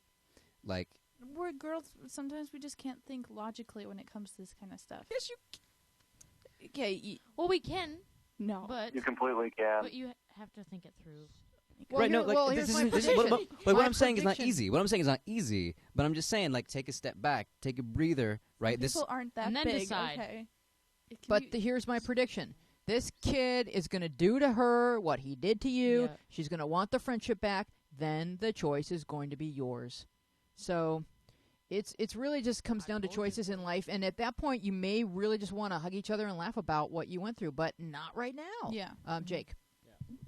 S4: Like,
S2: we're girls. Sometimes we just can't think logically when it comes to this kind of stuff.
S1: Yes, you. Okay.
S5: Well, we can.
S2: No,
S5: But
S8: You completely can.
S5: but you have to think it through.
S1: Well,
S4: right? No, like
S1: here's
S4: this
S1: my
S4: isn't.
S1: prediction.
S4: What I'm saying is not easy. What I'm saying is not easy. But I'm just saying, like, take a step back, take a breather, right?
S2: People aren't that
S5: and then
S2: big.
S5: decide.
S2: Okay.
S1: But here's my prediction. This kid is going to do to her what he did to you.
S5: Yeah.
S1: She's going to want the friendship back. Then the choice is going to be yours. So it's really just comes down to choices in life. And at that point, you may really just want to hug each other and laugh about what you went through, but not right now.
S2: Yeah.
S1: Jake.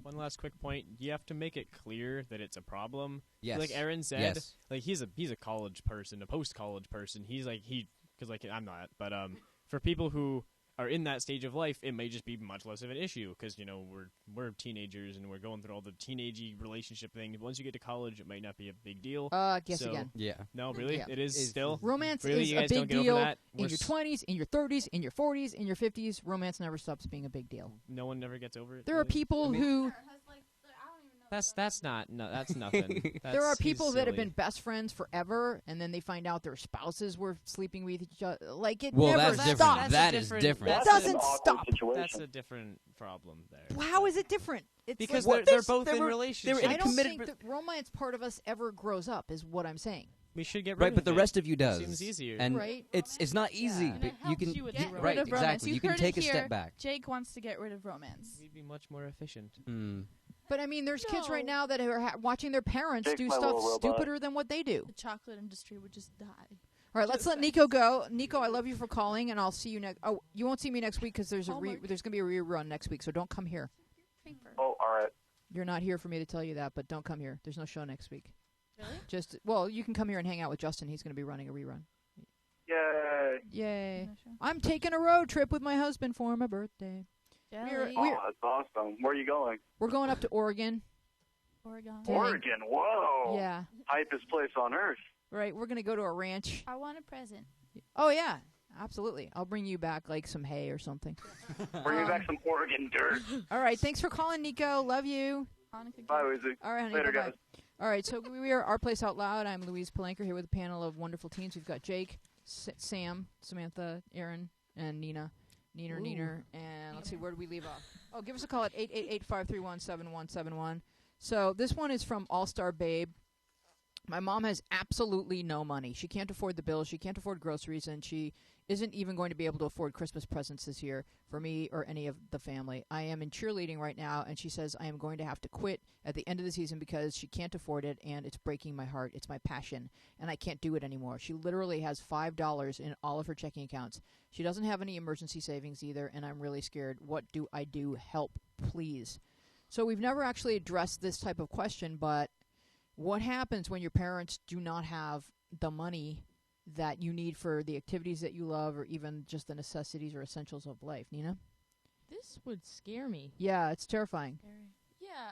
S3: One last quick point: you have to make it clear that it's a problem.
S4: Yes.
S3: Like Aaron said,
S4: Yes.
S3: like he's a college person, a post-college person. He's like because like I'm not, but for people who are in that stage of life, it may just be much less of an issue because we're teenagers and we're going through all the teenagey relationship thing. Once you get to college, it might not be a big deal.
S1: Guess
S3: So-
S1: again.
S4: Yeah.
S3: No, really,
S1: Yeah.
S3: it is still.
S1: Romance
S3: Really,
S1: is
S3: you
S1: a
S3: guys
S1: big
S3: don't get over
S1: deal
S3: that?
S1: in your 20s, in your 30s, in your 40s, in your 50s. Romance never stops being a big deal.
S3: No one never gets over it.
S1: There are
S3: really?
S1: people who...
S3: That's nothing.
S1: There are
S3: He's
S1: people that have
S3: silly.
S1: been best friends forever, and then they find out their spouses were sleeping with each other. Like, it
S4: Well,
S1: never
S4: that's different.
S1: stops.
S4: That is different.
S1: It
S8: That's
S1: doesn't
S8: an awkward
S1: stop.
S8: Situation.
S3: That's a different problem there.
S1: How is it different? It's
S3: Because
S1: like,
S3: they're both in relationships.
S1: I don't
S4: committed
S1: think the romance part of us ever grows up, is what I'm saying.
S3: We should get rid
S4: Right,
S3: of
S4: but the
S3: it.
S4: rest of you does.
S3: Seems easier.
S4: And
S1: Right.
S4: it's not easy.
S5: And
S4: But
S5: it
S4: you
S5: helps
S4: can
S5: you with
S2: Get
S5: the
S2: rid
S4: right
S2: of romance.
S4: exactly.
S2: You
S4: You can
S2: heard
S4: take
S2: it
S4: a
S2: here.
S4: step back.
S2: Jake wants to get rid of romance.
S3: We'd be much more efficient.
S4: Mm.
S1: But, I mean, there's kids right
S5: No.
S1: now that are watching their parents
S8: Jake's
S1: do
S8: my
S1: stuff
S8: little robot.
S1: stupider than what they do.
S2: The chocolate industry would just die.
S1: All right, let's let Nico go. Nico, I love you for calling, and I'll see you next... Oh, you won't see me next week because there's
S2: Hallmark.
S1: there's going to be a rerun next week, so don't come here.
S8: Oh, all right.
S1: You're not here for me to tell you that, but don't come here. There's no show next week.
S2: Really?
S1: Well, you can come here and hang out with Justin. He's going to be running a rerun.
S8: Yay.
S1: Yay.
S2: No show.
S1: I'm taking a road trip with my husband for my birthday.
S2: Jelly.
S8: Oh, that's awesome. Where are you going?
S1: We're going up to Oregon.
S2: Oregon.
S1: Dang.
S8: Oregon. Whoa.
S1: Yeah.
S8: Hypest place on earth.
S1: Right, we're going to go to a ranch.
S2: I want a present.
S1: Oh, yeah. Absolutely. I'll bring you back, like, some hay or something.
S8: Bring me back some Oregon dirt.
S1: All right, thanks for calling, Nico. Love you.
S2: Hanukkah
S8: Bye,
S2: gift.
S8: Weezy.
S1: All right, honey.
S8: Later,
S1: bye-bye.
S8: guys.
S1: All right, so we are Our Place Out Loud. I'm Louise Palanker here with a panel of wonderful teens. We've got Jake, Sam, Samantha, Aaron, and Nina. Neener. And let's see, where did we leave off? Oh, give us a call at 888-531-7171. So this one is from All-Star Babe. My mom has absolutely no money. She can't afford the bills. She can't afford groceries, and she isn't even going to be able to afford Christmas presents this year for me or any of the family. I am in cheerleading right now, and she says I am going to have to quit at the end of the season because she can't afford it, and it's breaking my heart. It's my passion, and I can't do it anymore. She literally has $5 in all of her checking accounts. She doesn't have any emergency savings either, and I'm really scared. What do I do? Help, please. So we've never actually addressed this type of question, but what happens when your parents do not have the money that you need for the activities that you love or even just the necessities or essentials of life? Nina?
S5: This would scare me.
S1: Yeah, it's terrifying.
S5: Yeah.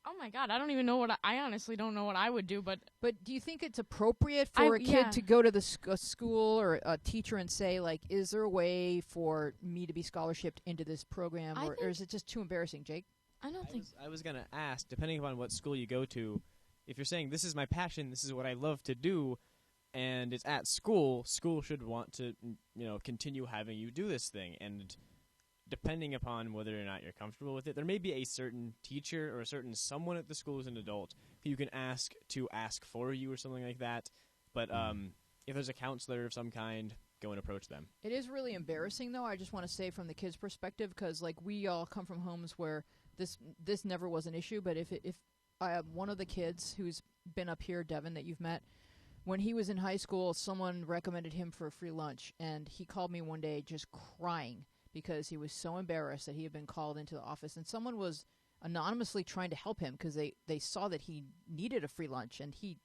S5: Oh my God, I don't even know I honestly don't know what I would do, but
S1: But do you think it's appropriate for a kid
S5: yeah.
S1: to go to the school or a teacher and say, like, is there a way for me to be scholarshiped into this program, or is it just too embarrassing, Jake?
S5: I don't think
S3: I was going to ask, depending upon what school you go to, if you're saying this is my passion, this is what I love to do, and it's at school should want to, continue having you do this thing. And depending upon whether or not you're comfortable with it, there may be a certain teacher or a certain someone at the school as an adult who you can ask to ask for you or something like that. But if there's a counselor of some kind, go and approach them.
S1: It is really embarrassing, though. I just want to say from the kids' perspective, because like we all come from homes where this never was an issue. But if one of the kids who's been up here, Devin, that you've met, when he was in high school, someone recommended him for a free lunch, and he called me one day just crying because he was so embarrassed that he had been called into the office, and someone was anonymously trying to help him because they saw that he needed a free lunch, and he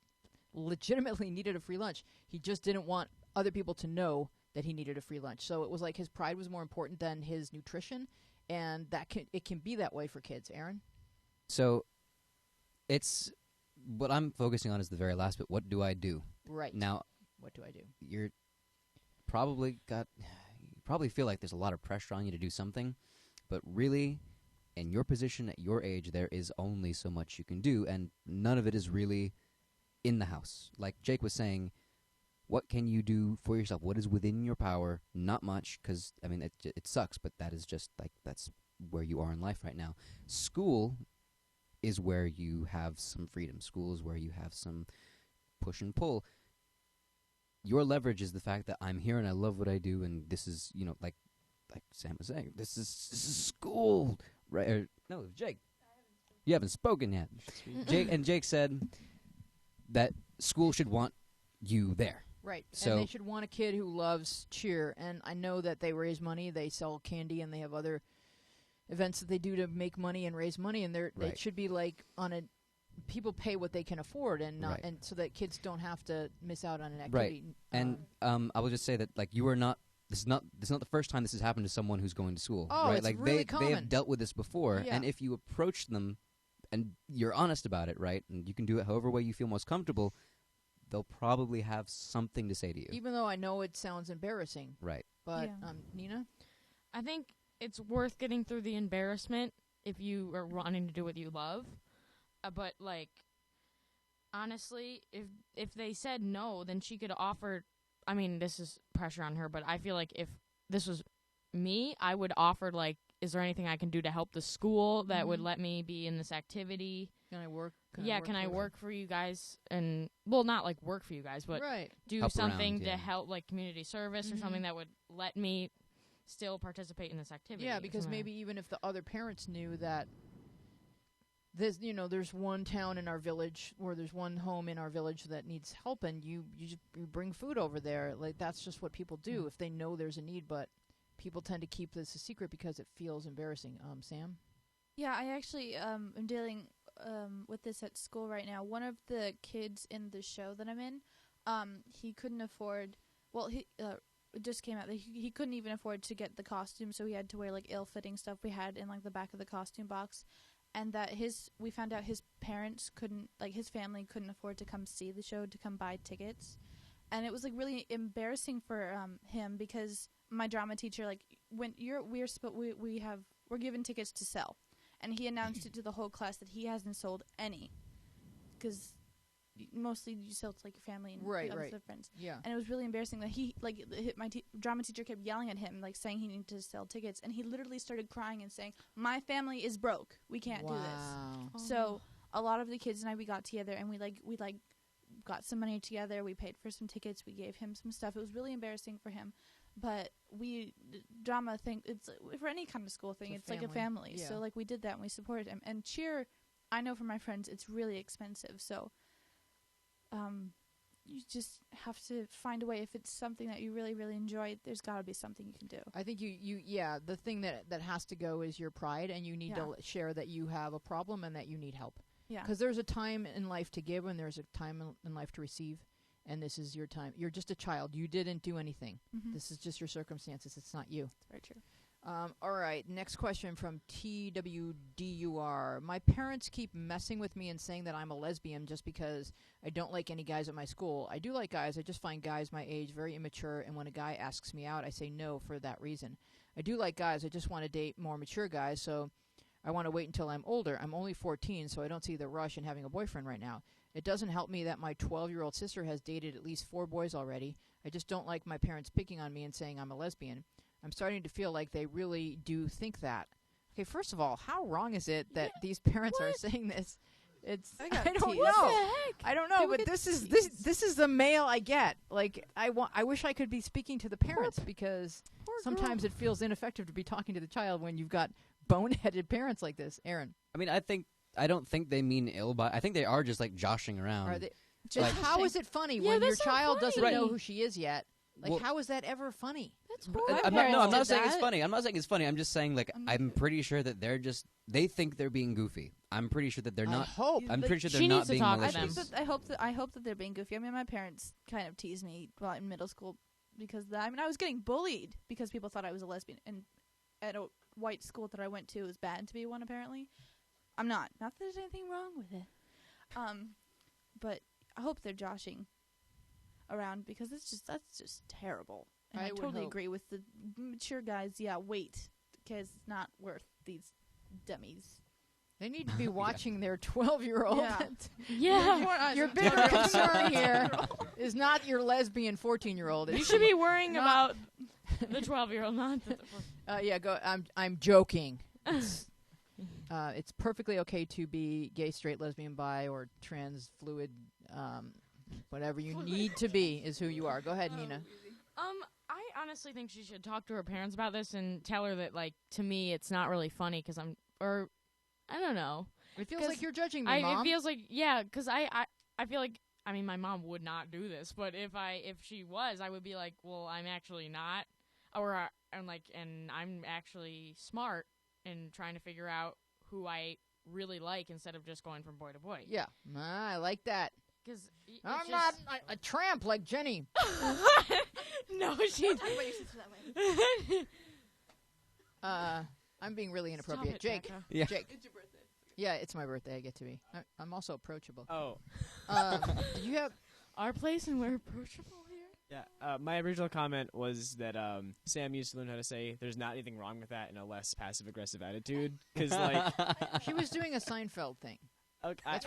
S1: legitimately needed a free lunch. He just didn't want other people to know that he needed a free lunch. So it was like his pride was more important than his nutrition, and it can be that way for kids. Aaron?
S4: So it's what I'm focusing on is the very last bit. What do I do?
S1: Right.
S4: Now,
S1: what do I do?
S4: You probably feel like there's a lot of pressure on you to do something, but really, in your position at your age, there is only so much you can do, and none of it is really in the house. Like Jake was saying, what can you do for yourself? What is within your power? Not much, because, I mean, it sucks, but that is just, like, that's where you are in life right now. School is where you have some freedom. School is where you have some push and pull. Your leverage is the fact that I'm here and I love what I do, and this is, like Sam was saying, this is school, right? No, Jake, you haven't spoken yet. Jake said that school should want you there.
S1: Right.
S4: So,
S1: and they should want a kid who loves cheer. And I know that they raise money, they sell candy, and they have other events that they do to make money and raise money. And they should be like people pay what they can afford, and not and so that kids don't have to miss out on an activity.
S4: Right. And I will just say that like you are not. This is not the first time this has happened to someone who's going to school.
S1: Oh,
S4: right?
S1: it's
S4: like
S1: really
S4: they
S1: common.
S4: have dealt with this before,
S1: Yeah.
S4: and if you approach them and you're honest about it, right, and you can do it however way you feel most comfortable, they'll probably have something to say to you.
S1: Even though I know it sounds embarrassing.
S4: Right.
S1: But, Nina?
S5: I think it's worth getting through the embarrassment if you are wanting to do what you love. But, like, honestly, if they said no, then she could offer... I mean, this is pressure on her, but I feel like if this was me, I would offer, like, is there anything I can do to help the school that would let me be in this activity?
S1: Can I work?
S5: Can I work for you guys? And, well, not, like, work for you guys, but do
S4: help
S5: something
S4: around,
S5: to help, like, community service or something that would let me still participate in this activity.
S1: Yeah, because maybe even if the other parents knew that there's one town in our village, or there's one home in our village that needs help, and you bring food over there. Like, that's just what people do if they know there's a need, but people tend to keep this a secret because it feels embarrassing. Sam?
S2: Yeah, I actually am dealing with this at school right now. One of the kids in the show that I'm in, he couldn't afford, it just came out that he couldn't even afford to get the costume, so he had to wear, like, ill-fitting stuff we had in, like, the back of the costume box. And that we found out his parents couldn't, like, his family couldn't afford to come see the show, to come buy tickets. And it was, like, really embarrassing for him, because my drama teacher, like, when we're given tickets to sell. And he announced it to the whole class that he hasn't sold any. Because mostly you sell to, like, your family and other friends.
S1: Yeah.
S2: And it was really embarrassing that he, like, my drama teacher kept yelling at him, like, saying he needed to sell tickets. And he literally started crying and saying, my family is broke. We can't do this. So a lot of the kids and I, we got together and we got some money together. We paid for some tickets. We gave him some stuff. It was really embarrassing for him. But drama thing, it's for any kind of school thing, it's like a family.
S1: Yeah.
S2: So, like, we did that and we supported him. And cheer, I know from my friends, it's really expensive. So, you just have to find a way. If it's something that you really, really enjoy, there's got to be something you can do.
S1: I think the thing that has to go is your pride, and you need to share that you have a problem and that you need help.
S2: Yeah.
S1: Because there's a time in life to give and there's a time in life to receive, and this is your time. You're just a child. You didn't do anything.
S2: Mm-hmm.
S1: This is just your circumstances. It's not you.
S2: That's very true.
S1: All right, next question from TWDUR. My parents keep messing with me and saying that I'm a lesbian just because I don't like any guys at my school. I do like guys. I just find guys my age very immature, and when a guy asks me out, I say no for that reason. I do like guys. I just want to date more mature guys, so I want to wait until I'm older. I'm only 14, so I don't see the rush in having a boyfriend right now. It doesn't help me that my 12-year-old sister has dated at least 4 boys already. I just don't like my parents picking on me and saying I'm a lesbian. I'm starting to feel like they really do think that. Okay, first of all, how wrong is it that these parents are saying this? I don't know. I don't know, but this is the mail I get. Like, I wish I could be speaking to the parents, because sometimes it feels ineffective to be talking to the child when you've got boneheaded parents like this. Aaron.
S4: I mean, I don't think they mean ill, but I think they are just, like, joshing around.
S1: Are they? Just how is it funny when your child doesn't know who she is yet? Like, how is that ever funny?
S2: That's horrible.
S4: I'm not saying it's funny. I'm not saying it's funny. I'm just saying, like, I'm pretty sure that they think they're being goofy. I'm pretty sure that they're not. I'm pretty sure they're not being malicious.
S2: I hope that they're being goofy. I mean, my parents kind of teased me while in middle school because I was getting bullied because people thought I was a lesbian, and at a white school that I went to, it was bad to be one. Apparently, I'm not. Not that there's anything wrong with it. But I hope they're joshing around because that's just terrible. And I totally agree with the mature guys. Yeah, wait, because it's not worth these dummies.
S1: They need to be watching their 12-year-old.
S5: Yeah.
S1: Your bigger concern here is not your lesbian 14-year-old.
S5: You should be worrying about the 12-year-old, not the
S1: yeah, go. I'm joking. It's perfectly okay to be gay, straight, lesbian, bi, or trans, fluid, whatever you need to be is who you are. Go ahead, Nina.
S5: I honestly think she should talk to her parents about this and tell her that, like, to me, it's not really funny because I don't know.
S1: It feels like you're judging me, Mom.
S5: It feels like, yeah, because I feel like, I mean, my mom would not do this, but if she was, I would be like, well, I'm actually not, and I'm actually smart in trying to figure out who I really like instead of just going from boy to boy.
S1: Yeah, I like that.
S5: Because
S1: I'm not a tramp like Jenny.
S5: No, she.
S1: I'm being really inappropriate. Jake.
S5: Becca.
S4: Yeah.
S1: Jake. It's your birthday. Yeah, it's my birthday. I get to be. I'm also approachable.
S3: Oh.
S1: Did you have
S5: our place and we're approachable here?
S3: Yeah. My original comment was that Sam used to learn how to say there's not anything wrong with that in a less passive-aggressive attitude. Because, like...
S1: She was doing a Seinfeld thing.
S3: Okay,
S1: That's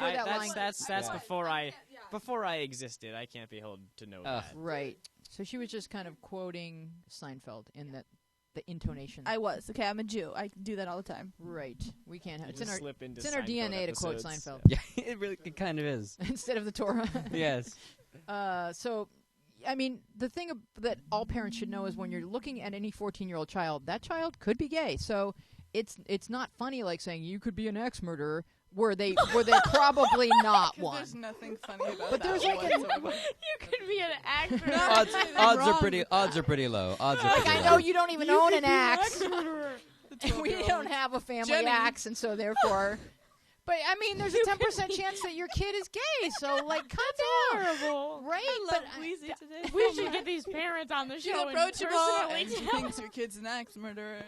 S3: before I existed. I can't be held to know that.
S1: Right. So she was just kind of quoting Seinfeld in the intonation.
S2: I was. Okay, I'm a Jew. I do that all the time.
S1: Right. We can't have
S3: it's in
S1: our DNA to quote Seinfeld.
S4: Yeah, it kind of is.
S1: Instead of the Torah.
S4: Yes.
S1: So, I mean, the thing that all parents should know is when you're looking at any 14-year-old child, that child could be gay. So it's not funny like saying you could be an axe murderer. Were they probably not one?
S2: There's nothing funny about
S1: but
S2: that.
S1: There's like
S5: you could be an actor.
S4: Odds are pretty low.
S1: I know you don't even own an axe.
S2: And
S1: we don't have a family axe, and so therefore. But I mean, there's a 10% chance that your kid is gay. So like, come on,
S5: horrible,
S1: right?
S2: I love Queasy today.
S5: We should get these parents on the show.
S2: Approachable
S5: and
S2: thinks your kid's an axe murderer.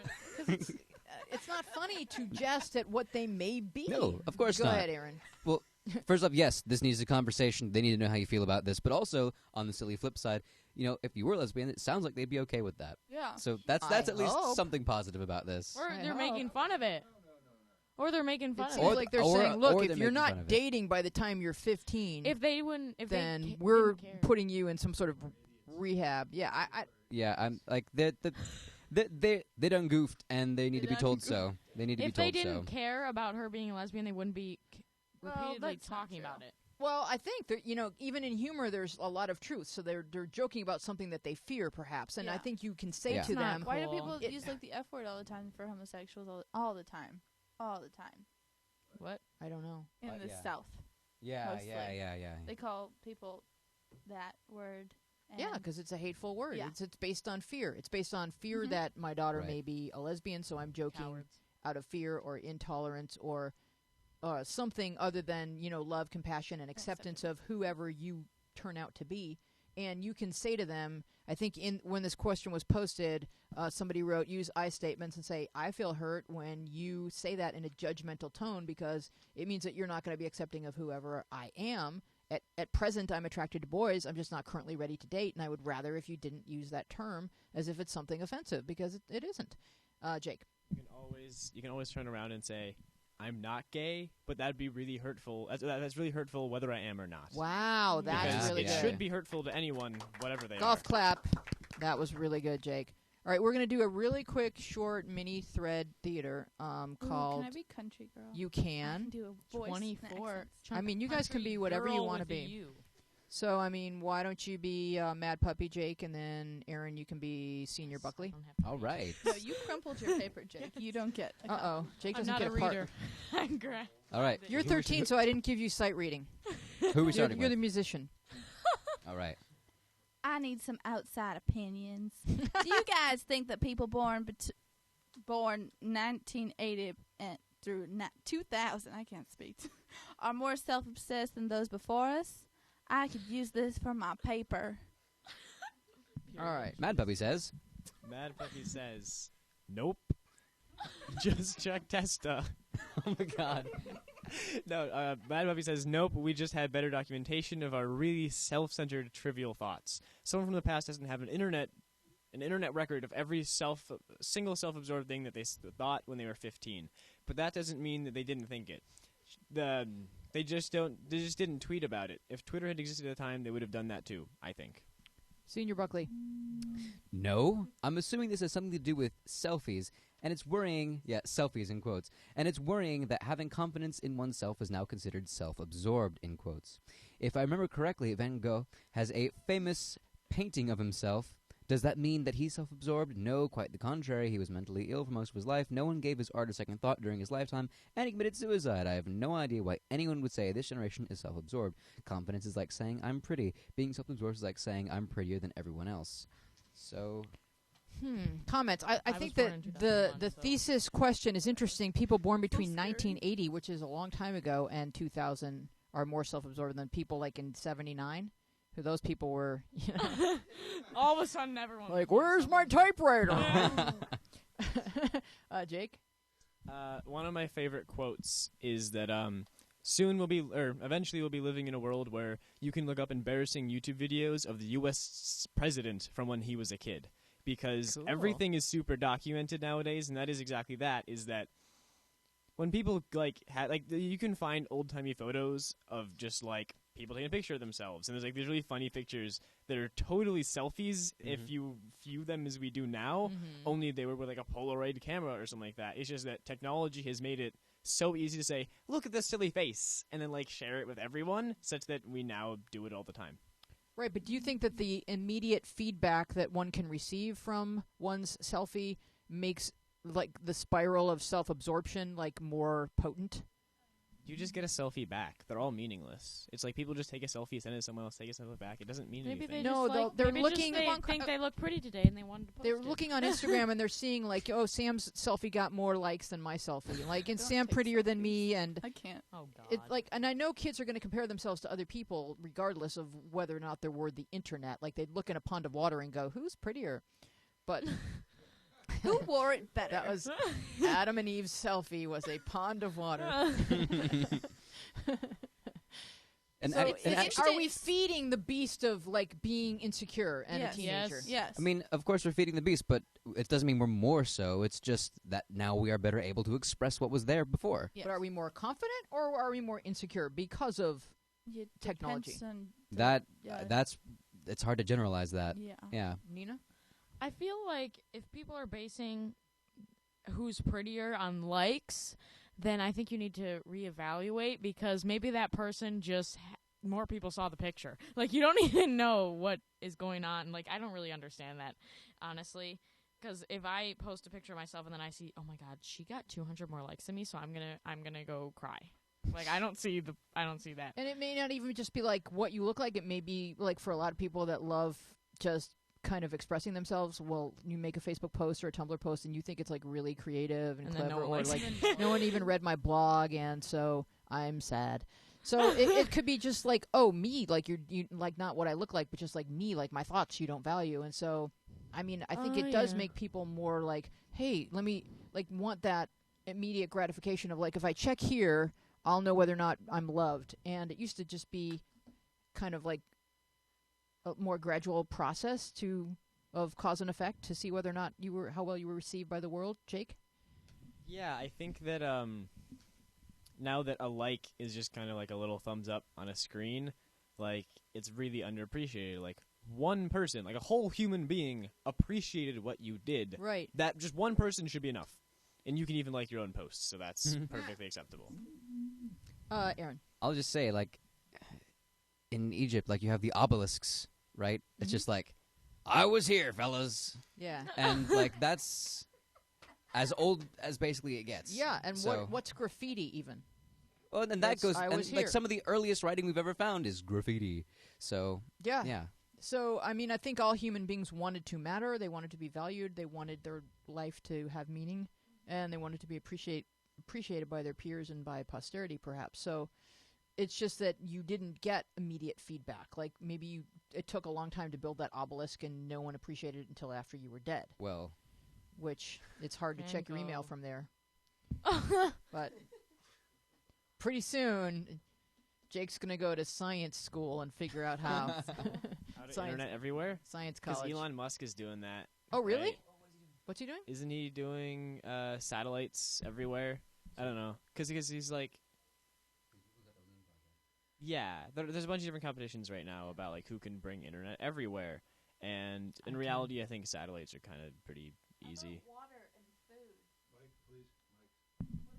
S1: It's not funny to jest at what they may be.
S4: No, of course
S1: not.
S4: not.
S1: Go ahead, Aaron.
S4: Well, first off, yes, this needs a conversation. They need to know how you feel about this. But also, on the silly flip side, if you were lesbian, it sounds like they'd be okay with that.
S2: Yeah.
S4: So that's at least something positive about this.
S5: Or they're making fun of it. Or they're making fun of it.
S1: It seems like they're saying, look, if you're not dating by the time you're 15, then we're putting you in some sort of rehab. Yeah,
S4: I'm like they done goofed, and they need to be told so. They need to be told so.
S5: If they didn't care about her being a lesbian, they wouldn't be repeatedly talking about it.
S1: Well, I think that even in humor, there's a lot of truth. So they're joking about something that they fear, perhaps, and I think you can say to them,
S2: "Why do people use like the F word all the time for homosexuals all the time, all the time?"
S1: What? I don't know.
S2: In the South.
S4: Yeah,
S2: mostly.
S4: yeah.
S2: They call people that word.
S1: Yeah, because it's a hateful word.
S2: Yeah.
S1: It's based on fear. It's based on fear that my daughter may be a lesbian, so I'm joking out of fear or intolerance or something other than, love, compassion, and acceptance of whoever you turn out to be. And you can say to them, I think when this question was posted, somebody wrote, use I statements and say, I feel hurt when you say that in a judgmental tone because it means that you're not going to be accepting of whoever I am. At present, I'm attracted to boys. I'm just not currently ready to date, and I would rather if you didn't use that term as if it's something offensive, because it isn't. Jake.
S3: You can always turn around and say, I'm not gay, but that'd be really hurtful. That's really hurtful whether I am or not.
S1: Wow, that's really good.
S3: It should be hurtful to anyone, whatever they are.
S1: Golf clap. That was really good, Jake. All right, we're going to do a really quick, short, mini thread theater called...
S2: Can I be country girl?
S1: You can.
S2: I can do a voice
S5: 24.
S1: I mean, you guys can be whatever you want to be. So, I mean, why don't you be Mad Puppy Jake, and then, Aaron, you can be Senior Buckley?
S4: All right.
S2: No, you crumpled your paper, Jake. You don't get
S1: Uh-oh. Jake doesn't
S5: get
S1: a
S5: reader.
S1: part.
S5: I'm great.
S4: All right.
S1: You're 13, so I didn't give you sight reading.
S4: Who are we starting
S1: You're
S4: with?
S1: the musician.
S4: All right.
S2: I need some outside opinions. Do you guys think that people born 1980 through 2000, I can't speak, are more self-obsessed than those before us? I could use this for my paper.
S1: All right.
S4: Mad Puppy says.
S3: Mad Puppy says, nope. Just check Testa.
S4: Oh my God.
S3: No, Mad Puppy says, nope, we just had better documentation of our really self-centered, trivial thoughts. Someone from the past doesn't have an internet record of every single self-absorbed thing that they thought when they were 15. But that doesn't mean that they didn't think it. They just didn't tweet about it. If Twitter had existed at the time, they would have done that too, I think.
S1: Senior Buckley.
S4: No, I'm assuming this has something to do with selfies, and it's worrying, selfies in quotes, and it's worrying that having confidence in oneself is now considered self-absorbed in quotes. If I remember correctly, Van Gogh has a famous painting of himself. Does that mean that he's self-absorbed? No, quite the contrary. He was mentally ill for most of his life. No one gave his art a second thought during his lifetime, and he committed suicide. I have no idea why anyone would say this generation is self-absorbed. Confidence is like saying, I'm pretty. Being self-absorbed is like saying, I'm prettier than everyone else. So...
S1: Comments. I
S5: was
S1: think
S5: born
S1: that
S5: in
S1: the
S5: 2001, so-
S1: thesis question is interesting. People born between
S2: scary.
S1: 1980, which is a long time ago, and 2000 are more self-absorbed than people like in 79. Who those people were, you know,
S5: All of a sudden, everyone
S1: like, where's my typewriter? Jake?
S3: One of my favorite quotes is that eventually we'll be living in a world where you can look up embarrassing YouTube videos of the U.S. president from when he was a kid. Because
S1: Cool.
S3: everything is super documented nowadays, and that is exactly that, is that when people, you can find old-timey photos of just, like, people taking a picture of themselves, and there's, like, these really funny pictures that are totally selfies if you view them as we do now, only they were with, like, a Polaroid camera or something like that. It's just that technology has made it so easy to say, look at this silly face, and then, like, share it with everyone, such that we now do it all the time.
S1: Right, but do you think that the immediate feedback that one can receive from one's selfie makes, like, the spiral of self-absorption, like, more potent?
S3: You just get a selfie back. They're all meaningless. It's like people just take a selfie, send it to someone else, take a selfie back. It doesn't mean
S5: Maybe
S3: anything.
S5: they
S1: No,
S5: just like,
S1: they're
S5: maybe
S1: looking-
S5: Just they think they look pretty today, and they wanted to post
S1: They're
S5: it.
S1: looking on Instagram and they're seeing, like, oh, Sam's selfie got more likes than my selfie. Like, and
S2: Don't
S1: Sam
S2: take
S1: prettier than
S2: selfies.
S1: me, and
S2: I can't.
S5: Oh God.
S1: it's like, and I know kids are going to compare themselves to other people regardless of whether or not they're worth the internet. Like, they'd look in a pond of water and go, who's prettier? But
S2: Who wore it better?
S1: that was Adam and Eve's selfie was a pond of water.
S4: And
S1: So
S4: ac- and
S1: is-
S4: ac-
S1: are we feeding the beast of, like, being insecure and
S2: Yes.
S1: a teenager?
S5: Yes.
S2: Yes.
S4: I mean, of course we're feeding the beast, but it doesn't mean we're more so. It's just that now we are better able to express what was there before.
S2: Yes.
S1: But are we more confident or are we more insecure because of
S2: It
S1: technology?
S2: depends on
S4: That that's it's hard to generalize that.
S2: yeah.
S4: Yeah.
S1: Nina?
S5: I feel like if people are basing who's prettier on likes, then I think you need to reevaluate, because maybe that person just more people saw the picture. Like, you don't even know what is going on. Like, I don't really understand that, honestly. Because if I post a picture of myself and then I see, oh my God, she got 200 more likes than me, so I'm gonna go cry. Like, I don't see that.
S1: And it may not even just be like what you look like. It may be like for a lot of people that love just kind of expressing themselves. Well, you make a Facebook post or a Tumblr post and you think it's like really creative and
S5: And then
S1: clever,
S5: no one
S1: or
S5: likes
S1: like
S5: it.
S1: no one even read my blog, and so I'm sad. So it could be just like, oh, me, like you like not what I look like, but just like me, like my thoughts you don't value. And so, I mean, I think
S5: Oh,
S1: it does
S5: yeah.
S1: make people more like, hey, let me like want that immediate gratification of like, if I check here, I'll know whether or not I'm loved. And it used to just be kind of like a more gradual process of cause and effect to see whether or not how well you were received by the world. Jake?
S3: Yeah, I think that now that a like is just kind of like a little thumbs up on a screen, like, it's really underappreciated. Like, one person, like a whole human being, appreciated what you did.
S1: Right.
S3: That just one person should be enough. And you can even like your own posts, so that's perfectly acceptable.
S1: Aaron?
S4: I'll just say, like, in Egypt, like, you have the obelisks, right? It's just like, I was here, fellas.
S1: Yeah.
S4: And, like, that's as old as basically it gets.
S1: Yeah, and
S4: So-
S1: what's graffiti even?
S4: Well, and that goes,
S1: I
S4: and
S1: was
S4: like
S1: here.
S4: some of the earliest writing we've ever found is graffiti. So yeah.
S1: So, I mean, I think all human beings wanted to matter. They wanted to be valued. They wanted their life to have meaning, and they wanted to be appreciated by their peers and by posterity, perhaps. So, it's just that you didn't get immediate feedback. Like maybe it took a long time to build that obelisk, and no one appreciated it until after you were dead.
S4: Well,
S1: which it's hard to check your email from there. But pretty soon, Jake's gonna go to science school and figure out how.
S3: Internet everywhere?
S1: Science college.
S3: Because Elon Musk is doing that.
S1: Oh, really?
S3: Right?
S1: What's he doing?
S3: Isn't he doing satellites everywhere? I don't know. Because he's like... Yeah, there's a bunch of different competitions right now about like who can bring internet everywhere. And in reality, I think satellites are kind of pretty easy.
S2: Water and food.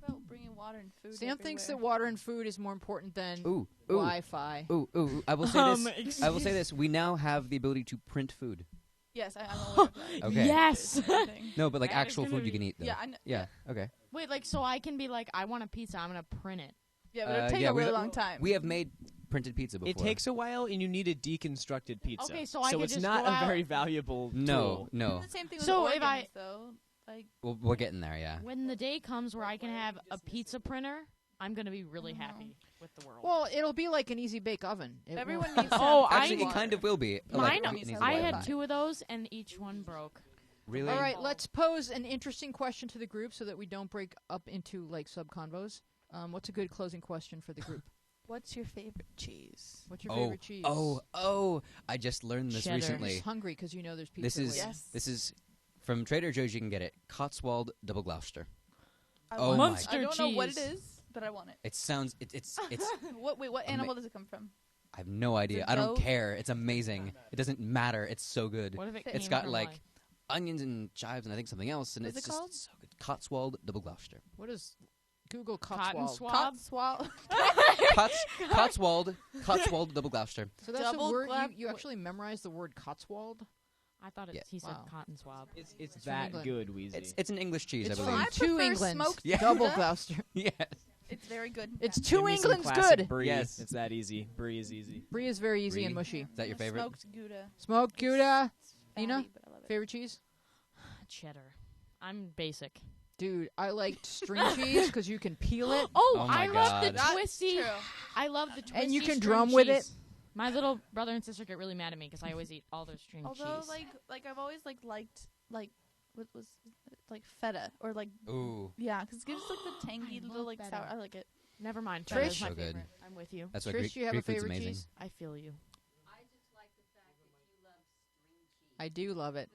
S2: What about bringing water and food
S1: Sam thinks that water and food is more important than Wi-Fi.
S4: Ooh! I will say this. I will say this. We now have the ability to print food.
S2: Yes, I'm aware of that.
S4: Okay.
S5: Yes.
S4: No, but like
S5: That is
S4: actual
S5: gonna
S4: food you
S5: be-
S4: can eat. Though.
S2: Yeah, I know.
S4: Yeah. Okay.
S5: Wait, like, so I can be like, I want a pizza. I'm gonna print it.
S2: Yeah, but it'll take a really long time.
S4: We have made printed pizza before.
S3: It takes a while, and you need a deconstructed pizza.
S5: Okay, so I could
S3: it's
S5: just
S3: not
S5: go
S3: a
S5: out-
S3: very valuable tool.
S4: No.
S2: It's the same thing with
S5: So if
S2: organs,
S5: I-
S2: though. Like,
S4: Well, we're getting there. Yeah.
S5: When the day comes where I can have a pizza printer, I'm gonna be really happy with the world.
S1: Well, it'll be like an easy bake oven. It
S2: everyone
S1: won't-
S2: needs to
S5: Oh,
S2: have
S4: Actually, it
S2: water.
S4: kind of will be.
S5: Mine,
S4: like, it needs
S5: I
S4: Wi-Fi.
S5: had 2 of those, and each one broke.
S4: Really?
S1: All right, let's pose an interesting question to the group so that we don't break up into like sub-convos. What's a good closing question for the group?
S2: What's your favorite cheese?
S1: What's your favorite cheese?
S4: Oh! I just learned this
S5: Cheddar.
S1: I'm
S4: recently.
S1: just hungry because you know there's pizza.
S4: This is
S1: waiting.
S2: Yes.
S4: this is from Trader Joe's. You can get it. Cotswold Double Gloucester.
S2: I
S4: Oh
S2: want
S4: my
S2: it.
S5: Munster
S2: I don't know what it
S5: cheese.
S2: is, but I want it.
S4: It sounds. It's.
S2: What animal does it come from?
S4: I have no idea.
S2: it
S4: I don't
S2: goat?
S4: care. It's amazing. It doesn't matter. It's so good.
S5: What if it
S4: It's
S5: came
S4: got
S5: from,
S4: like onions and chives and I think something else, and
S2: What's
S4: it's
S2: it
S4: just
S2: called?
S4: so good. Cotswold Double Gloucester.
S1: What is Google
S5: cotton
S1: Cotswold?
S5: swab?
S4: Cotswold Double Gloucester.
S1: So that's
S2: Double
S1: a word
S2: glab-
S1: you actually memorized the word Cotswold.
S5: I thought
S4: Yeah.
S5: he said
S1: Wow.
S5: cotton swab.
S3: It's
S1: from
S3: that
S1: England.
S3: good, Weezy.
S4: It's an English cheese,
S1: It's
S4: I
S1: from
S4: believe.
S2: I
S1: two
S2: prefer
S1: Englands.
S2: smoked
S4: Yeah.
S1: Double
S2: Gouda.
S1: Gloucester.
S4: Yes.
S2: It's very good.
S1: It's
S2: Yeah.
S1: two
S3: Give me some
S1: Englands
S3: classic
S1: good.
S3: Brie.
S4: Yes.
S3: It's that easy. Brie is easy.
S1: Brie is very easy and
S4: Brie.
S1: mushy.
S4: Is that your favorite?
S2: Smoked Gouda.
S1: Smoked Gouda.
S2: It's
S1: Nina?
S2: fatty, but I love it.
S1: Favorite cheese?
S5: Cheddar. I'm basic.
S1: Dude, I liked string cheese because you can peel it.
S4: Oh my
S5: I love the
S4: God.
S2: That's
S5: twisty.
S2: true.
S5: I love the twisty.
S1: And you can
S5: string
S1: drum with
S5: cheese.
S1: it.
S5: My little brother and sister get really mad at me because I always eat all their string
S2: Although,
S5: cheese.
S2: like I've always liked what was like feta or like
S4: Ooh.
S2: yeah, because it gives like the tangy
S5: I
S2: little
S5: love
S2: like
S5: feta.
S2: sour. I like it.
S5: Never mind.
S1: Trish?
S5: Feta's my
S4: So good.
S5: favorite. I'm with you.
S4: That's what
S1: Trish,
S4: Greek,
S1: do you have
S4: Greek
S1: a
S4: food's
S1: favorite
S4: amazing.
S1: cheese?
S5: I feel you.
S1: I do love it.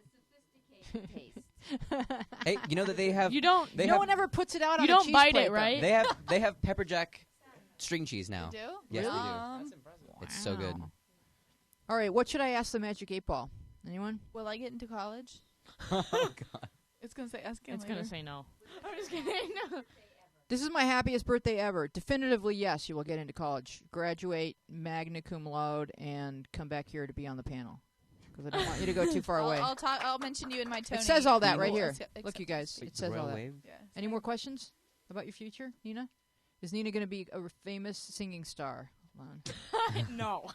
S4: Hey, you know that they have
S5: You don't.
S4: they
S1: no
S4: have
S1: one ever puts it out
S5: You
S1: on a
S5: don't
S1: cheese
S5: bite
S1: plate,
S5: it,
S1: though.
S5: right?
S4: they have pepper jack string cheese now.
S2: You do?
S4: Yes, they do. It's so good.
S5: Wow.
S1: All right, what should I ask the Magic 8 Ball? Anyone?
S2: Will I get into college?
S4: Oh God.
S2: It's gonna say ask him
S5: It's
S2: later.
S5: gonna say no. I'm just kidding. No.
S1: This is my happiest birthday ever. Definitively, yes, you will get into college, graduate magna cum laude, and come back here to be on the panel. Because I don't want you to go too far away.
S2: I'll mention you in my Tony.
S1: It says all that right
S2: Cool.
S1: here.
S2: Accept-
S1: Look, you guys,
S4: Like
S1: it says
S4: royal
S1: all that.
S4: wave?
S2: Yeah.
S1: Any more questions about your future, Nina? Is Nina going to be a famous singing star? Hold
S5: No.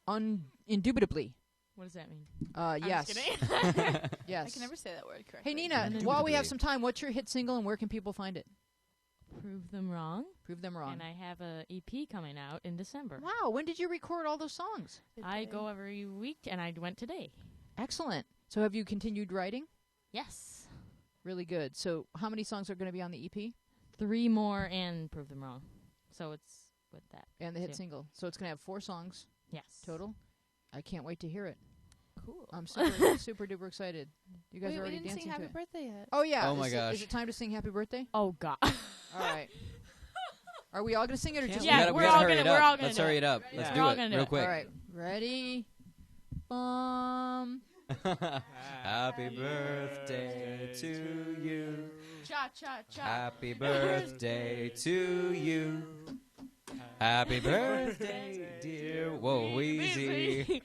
S1: on. Indubitably.
S5: What does that mean?
S1: Yes.
S5: I'm just kidding.
S1: Yes.
S2: I can never say that word correctly.
S1: Hey, Nina,
S5: Indubitably.
S1: while we have some time, what's your hit single and where can people find it?
S5: Prove them wrong.
S1: Prove them wrong.
S5: And I have a EP coming out in December.
S1: Wow, when did you record all those songs?
S5: I go every week, and I went today.
S1: Excellent. So have you continued writing?
S5: Yes.
S1: Really good. So how many songs are going to be on the EP
S5: 3 more and prove them wrong. So it's with that.
S1: and the hit
S5: Two.
S1: single? So it's going to have 4 songs
S5: Yes.
S1: total. I can't wait to hear it.
S2: Cool.
S1: I'm super, super duper excited. You guys
S2: Wait,
S1: are
S2: we
S1: already
S2: didn't
S1: dancing
S2: sing
S1: to
S2: happy
S1: it.
S2: birthday yet.
S1: Oh yeah.
S4: Oh, my
S1: Is
S4: gosh.
S1: it time to sing happy birthday?
S5: Oh God.
S1: All right. Are we all going to sing it or just
S5: Yeah,
S1: me?
S5: we're all
S4: hurry
S5: gonna-
S4: it
S5: we're
S4: up.
S5: all gonna
S4: Let's
S5: do
S4: hurry
S5: it.
S4: it up.
S5: Yeah.
S4: Let's
S5: We're
S4: do
S5: all
S4: it
S5: gonna do
S4: real
S5: it.
S4: quick.
S1: All right. Ready? Bum.
S4: Happy birthday to you.
S5: Cha cha cha.
S4: Happy birthday to you. Happy birthday, dear Wheezy.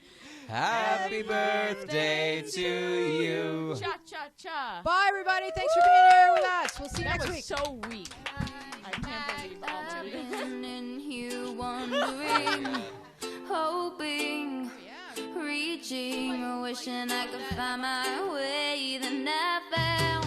S4: Happy birthday to you.
S5: Cha cha cha.
S1: Bye, everybody. Thanks for being here with us. We'll see you
S5: That
S1: next
S5: was
S1: week.
S5: so weak. I can't believe all
S9: hoping, reaching, wishing I could find my way. Then I found